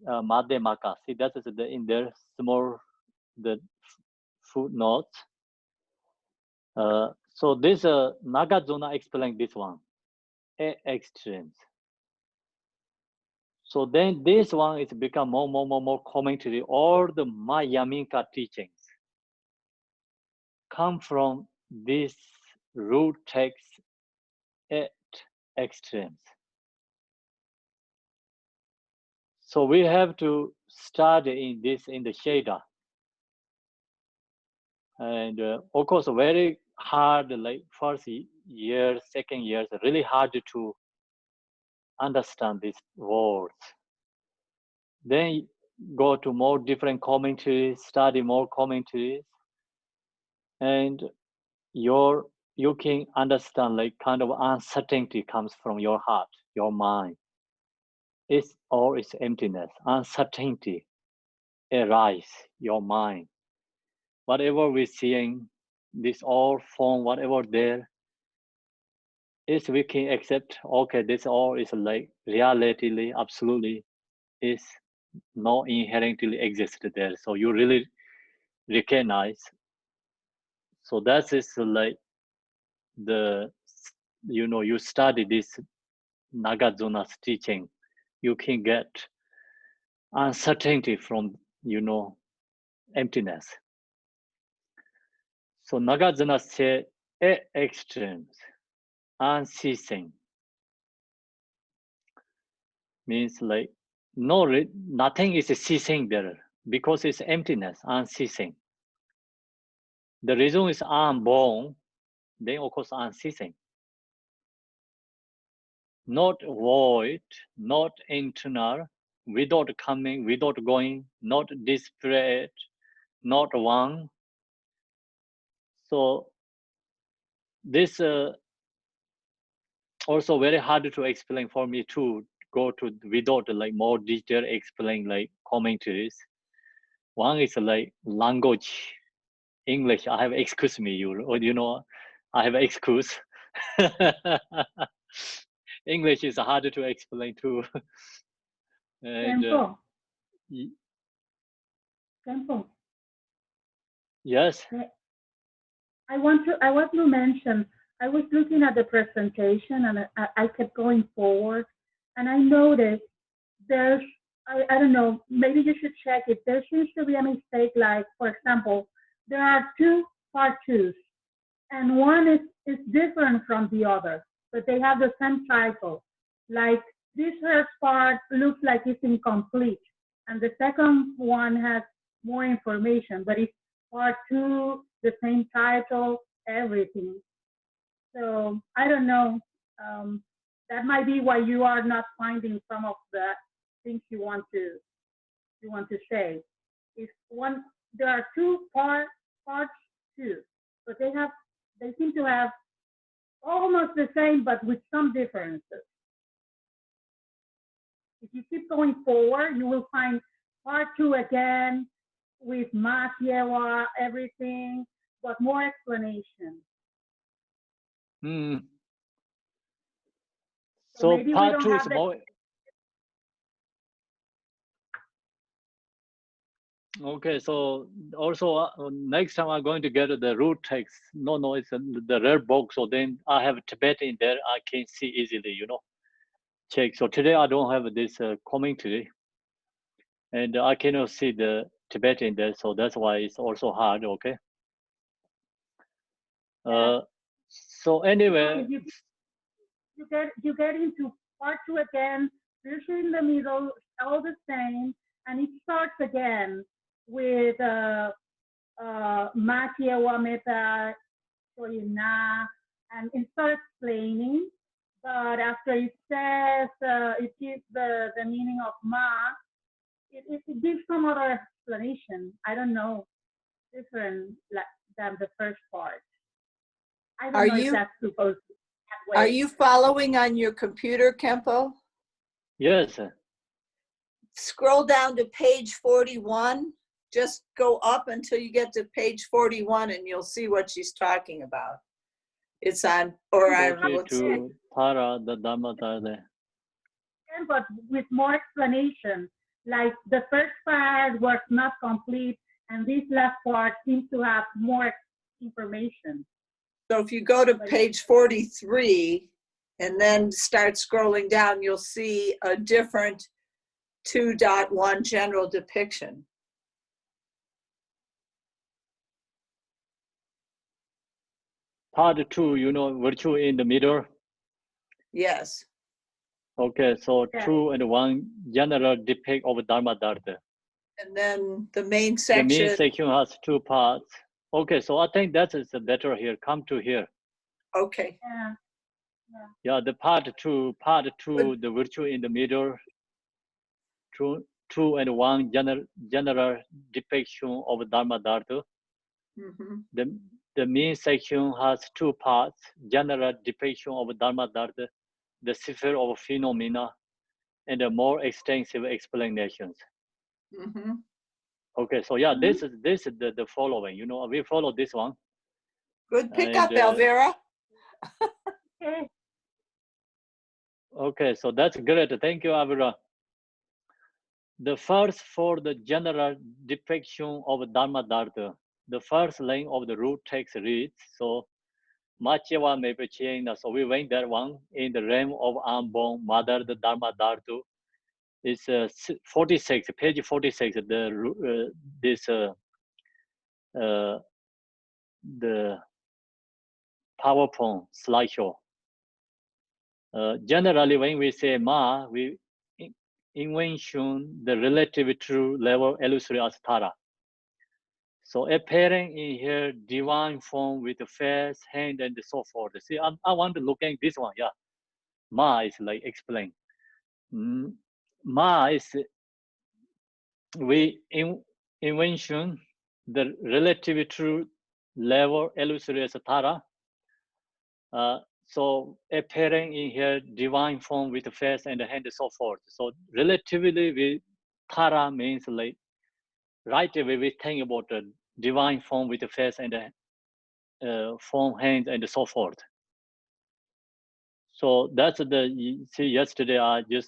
Madhyamaka. See, that is in there small the footnotes. So this Nagarjuna explained this one, A extremes. So then this one is become more commentary. All the Mayaminka teachings come from this root text at extremes. So we have to study in this in the Sheda. And of course, very hard, like first year, second year, really hard to understand these words. Then go to more different commentaries, study more commentaries. and you can understand like kind of uncertainty comes from your heart, your mind. It's all is emptiness, uncertainty arise your mind. Whatever we're seeing, this all form, whatever there is, we can accept. Okay, this all is like reality, absolutely is not inherently existed there. So you really recognize. So that is like the, you study this Nagazuna's teaching, you can get uncertainty from, emptiness. So Nagarjuna said, extremes, unceasing, means like nothing is ceasing there because it's emptiness, unceasing. The reason is unborn, then of course unceasing. Not void, not internal, without coming, without going, not disparate, not one. So this also very hard to explain for me to go to without like more detail explain like commentaries. One is like language, English. I have excuse me, I have excuse. English is hard to explain too. And Tempo. Tempo. yes. I want to mention, I was looking at the presentation and I kept going forward and I noticed there's, I don't know, maybe you should check it. There seems to be a mistake, like, for example, there are two part twos and one is different from the other, but they have the same title. Like this first part looks like it's incomplete and the second one has more information, but it's part two, the same title, everything. So I don't know. That might be why you are not finding some of the things you want to say. It's one. There are two parts too, but they seem to have almost the same, but with some differences. If you keep going forward, you will find part two again with Matyewa, everything, but more explanation. So maybe part we don't two is have the more. Okay, so also next time I'm going to get the root text. No, it's the rare book. So then I have Tibetan there. I can see easily, check. So today I don't have this commentary, and I cannot see the Tibetan there. So that's why it's also hard. Okay. So anyway, you get into part two again. Fish in the middle, all the same, and it starts again with Matyewa Meta Soyina, and it starts explaining. But after it says it gives the meaning of Ma, it gives some other explanation. I don't know, different than the first part. I don't know if that's supposed to be that way. Are you following on your computer, Kempo? yes. Scroll down to page 41. Just go up until you get to page 41 and you'll see what she's talking about. It's on, or I don't know what's to Para the Dhamma. But with more explanation, like the first part was not complete and this last part seems to have more information. So if you go to page 43 and then start scrolling down, you'll see a different 2.1 general depiction. Part two, virtue in the middle. Yes. Okay, so 2 and 1 general depict of Dharma Dharma. And then the main section. The main section has 2 parts. Okay, so I think that is better here. Come to here. Okay. Yeah, the part two, the virtue in the middle. 2 and 1 general depiction of Dharma Dharma. Mm-hmm. the main section has two parts: general depiction of Dharma, the sphere of phenomena, and a more extensive explanations. Mhm. Okay, so yeah, this is the following. You know, we follow this one. Good pickup, And, Elvira. Okay. Okay, so that's great. Thank you, Avira. The first for the general depiction of Dharma Dharta, the first line of the root text reads, so Machewa Mepechiena. So we went that one in the realm of unborn mother, the Dharma Dhartu. It's 46, page 46. The PowerPoint slideshow. Generally, when we say Ma, we invention the relative true level illusory as Tara. So appearing in here divine form with the face, hand, and so forth. See, I want to look at this one. Yeah, Ma is like explain. Ma is we invention the relative true level illusory as Tara. So appearing in here divine form with the face and the hand and so forth. So relatively, we Tara means like right away we think about the divine form with the face and the form, hands, and so forth. So that's you see, yesterday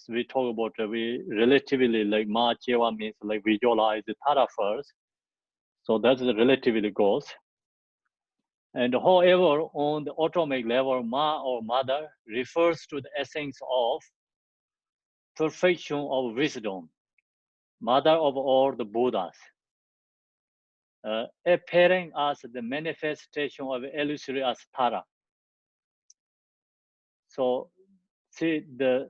we talked about we relatively like Ma Chewa means like visualize the Tara first. So that's the relatively goes. And however, on the atomic level, Ma or mother refers to the essence of perfection of wisdom, mother of all the Buddhas, appearing as the manifestation of illusory as Tara. So see, the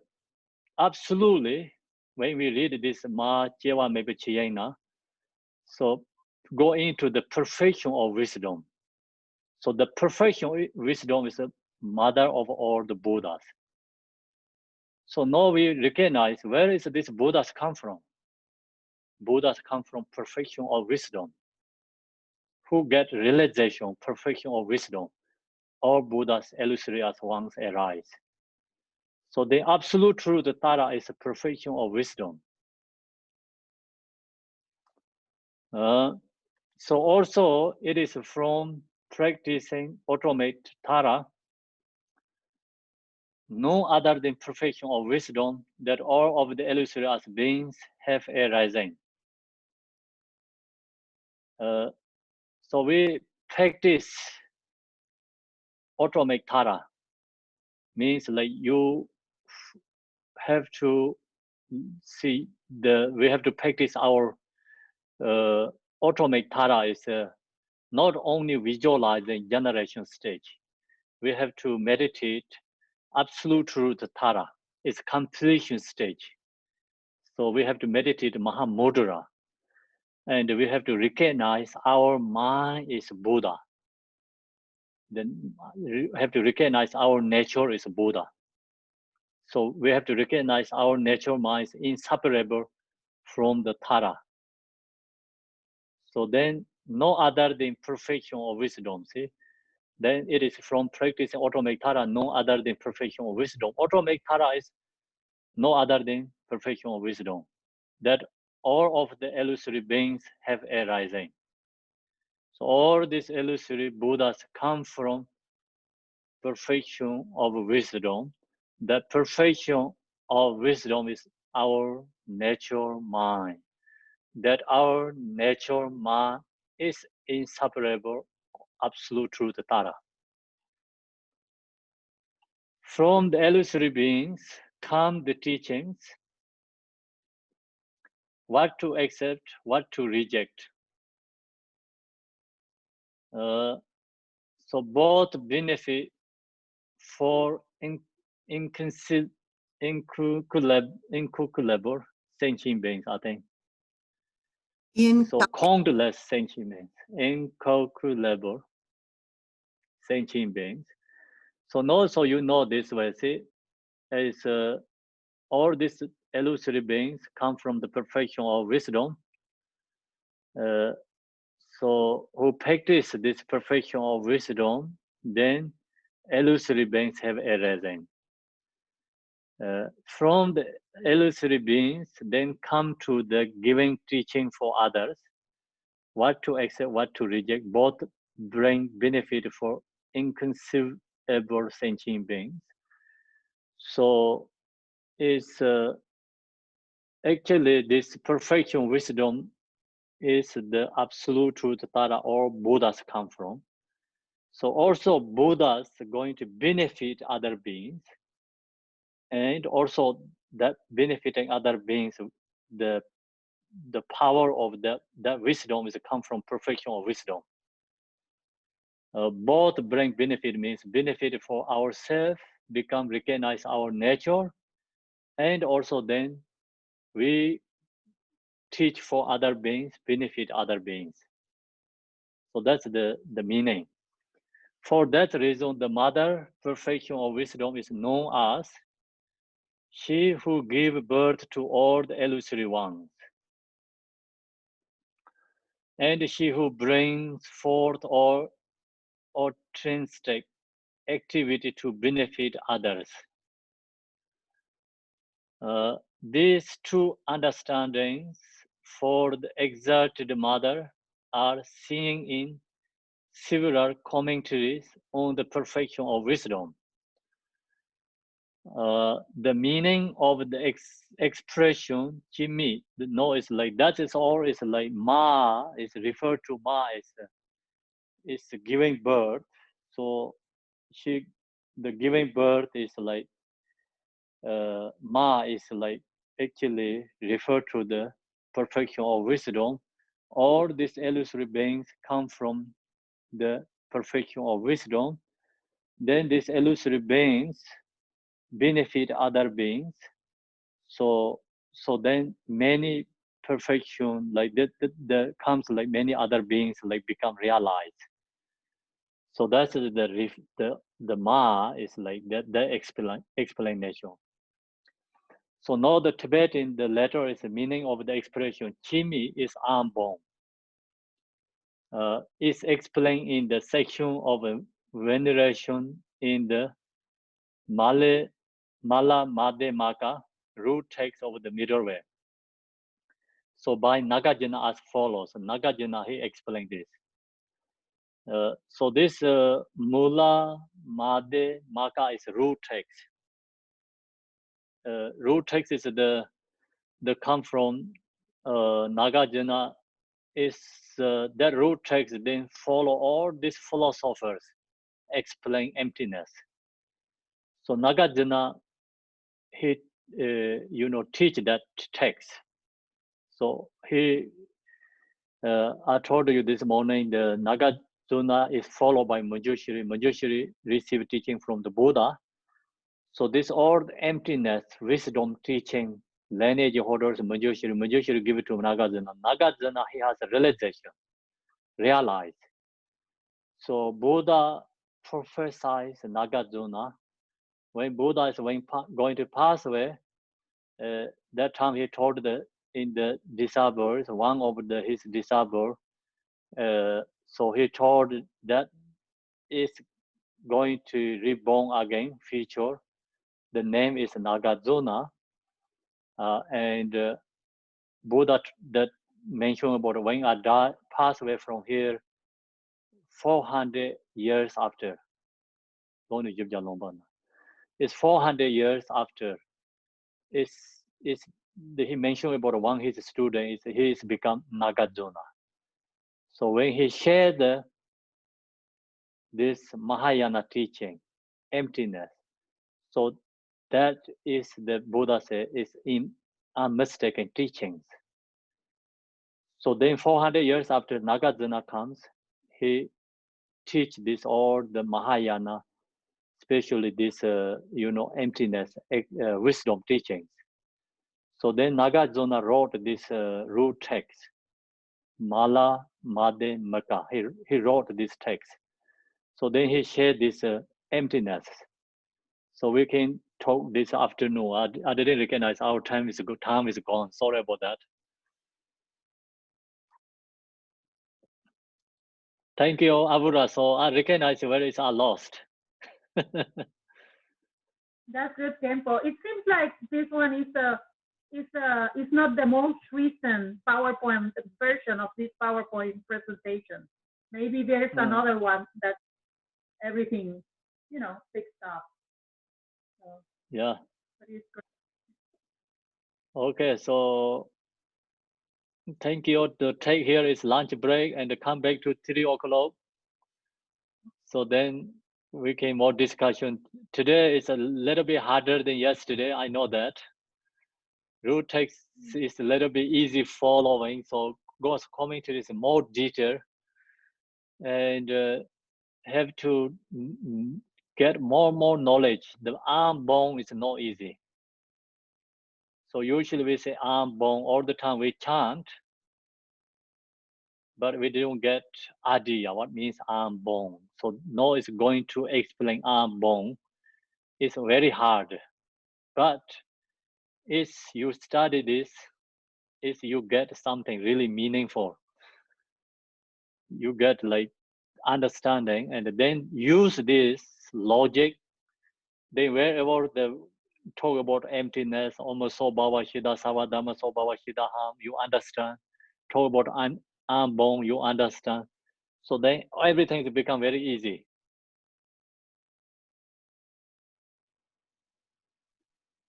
absolutely, when we read this Ma Jewa Mebe Chiyena, so go into the perfection of wisdom. So the perfection of wisdom is the mother of all the Buddhas. So now we recognize where is this Buddhas come from? Buddhas come from perfection of wisdom. Who get realization, perfection of wisdom? All Buddhas illusory as ones arise. So the absolute truth, Tara, is a perfection of wisdom. So also it is from practicing automate Tara, no other than perfection of wisdom, that all of the illusory as beings have arising. So we practice automate Tara, means like you have to see we have to practice our automate Tara is not only visualizing generation stage. We have to meditate absolute truth Tara. It's completion stage. So we have to meditate Mahamudra. And we have to recognize our mind is Buddha. Then we have to recognize our nature is Buddha. So we have to recognize our nature mind is inseparable from the Tara. So then no other than perfection of wisdom, see? Then it is from practicing automate Tara, no other than perfection of wisdom. Automate Tara is no other than perfection of wisdom. That all of the illusory beings have arising. So all these illusory Buddhas come from perfection of wisdom. That perfection of wisdom is our nature mind. That our nature mind is inseparable, absolute truth Tara. From the illusory beings come the teachings, what to accept, what to reject. So both benefit for incalculable sentient beings, I think. So countless sentient beings, incalculable sentient beings. So now, so you know this way, see, is all these illusory beings come from the perfection of wisdom. So who practice this perfection of wisdom, then illusory beings have arisen. From the illusory beings, then come to the giving teaching for others, what to accept, what to reject, both bring benefit for inconceivable sentient beings. So it's actually this perfection wisdom is the absolute truth that all Buddhas come from. So also Buddhas are going to benefit other beings, and also that benefiting other beings, the power of that wisdom is come from perfection of wisdom. Both bring benefit, means benefit for ourselves, become recognize our nature, and also then we teach for other beings, benefit other beings. So that's the meaning. For that reason, the mother perfection of wisdom is known as she who gave birth to all the illusory ones, and she who brings forth all intrinsic activity to benefit others. These two understandings for the exalted mother are seen in several commentaries on the perfection of wisdom. The meaning of the expression Jimmy, the no is like that is all is like Ma is referred to Ma is giving birth. So the giving birth is like Ma is like actually referred to the perfection of wisdom. All these illusory beings come from the perfection of wisdom. Then these illusory beings benefit other beings. So then many perfection like that comes like many other beings like become realized. So that's the Ma is like the explanation. So now the Tibetan, the letter is the meaning of the expression Chimi is armbone. It's explained in the section of veneration in the Mala Madhyamaka root text of the middle way. So by Nagarjuna as follows. Nagarjuna, he explained this. So this Mula Madhyamaka is root text. Root text is the come from Nagarjuna is that root text then follow all these philosophers explain emptiness. So Nagarjuna, he teach that text. So he I told you this morning the Nagarjuna is followed by Manjushri. Manjushri received teaching from the Buddha. So this all emptiness, wisdom teaching, lineage holders, Manjushri give it to Nagarjuna. Nagarjuna, he has a realization, realized. So Buddha prophesies Nagarjuna. When Buddha is going to pass away, that time he told in the disciples, one of his disciples, so he told that is going to reborn again, future. The name is Nagarjuna, and Buddha that mentioned about when I die, pass away from here, 400 years after. It's 400 years after. He mentioned about one his student he's become Nagarjuna. So when he shared this Mahayana teaching, emptiness, so that is the Buddha said is in unmistaken teachings. So then 400 years after Nagarjuna comes, he teach this all the Mahayana, especially this emptiness, wisdom teachings. So then Nagarjuna wrote this root text, Mala Madhyamaka. He wrote this text. So then he shared this emptiness. So we can talk this afternoon. I didn't recognize our time is good. Time is gone. Sorry about that. Thank you, Avura. So I recognize where it's lost. That's good, Tempo. It seems like this one is not the most recent PowerPoint version of this PowerPoint presentation. Maybe there's another one that everything, fixed up. So, Yeah. but it's good. Okay, so thank you. The take here is lunch break and come back to 3 o'clock. So then we can more discussion. Today is a little bit harder than yesterday. I know that. Root text is a little bit easy following. So goes commentary is more detail and have to get more knowledge. The arm bone is not easy. So usually we say arm bone all the time. We chant, but we don't get idea what means arm bone. So no is going to explain arm bone. It's very hard, but if you study this, if you get something really meaningful, you get like understanding, and then use this logic. Then wherever the talk about emptiness, almost so bhava shida savadama so bhava shida ham, you understand. Talk about arm bone, you understand. So then everything become very easy.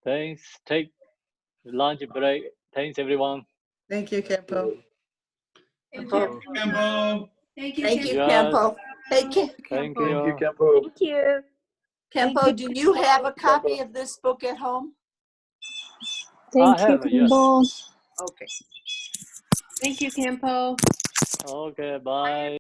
Thanks. Take lunch break. Thanks everyone. Thank you, Kempo. Kempo. Thank you, Thank you, Yes. Kempo. Hey, Thank Thank you. you, Kempo. Thank you. Kempo, do you have a copy of this book at home? Thank I have, you, yes. Kimball. Okay. Thank you, Kempo. Okay, bye.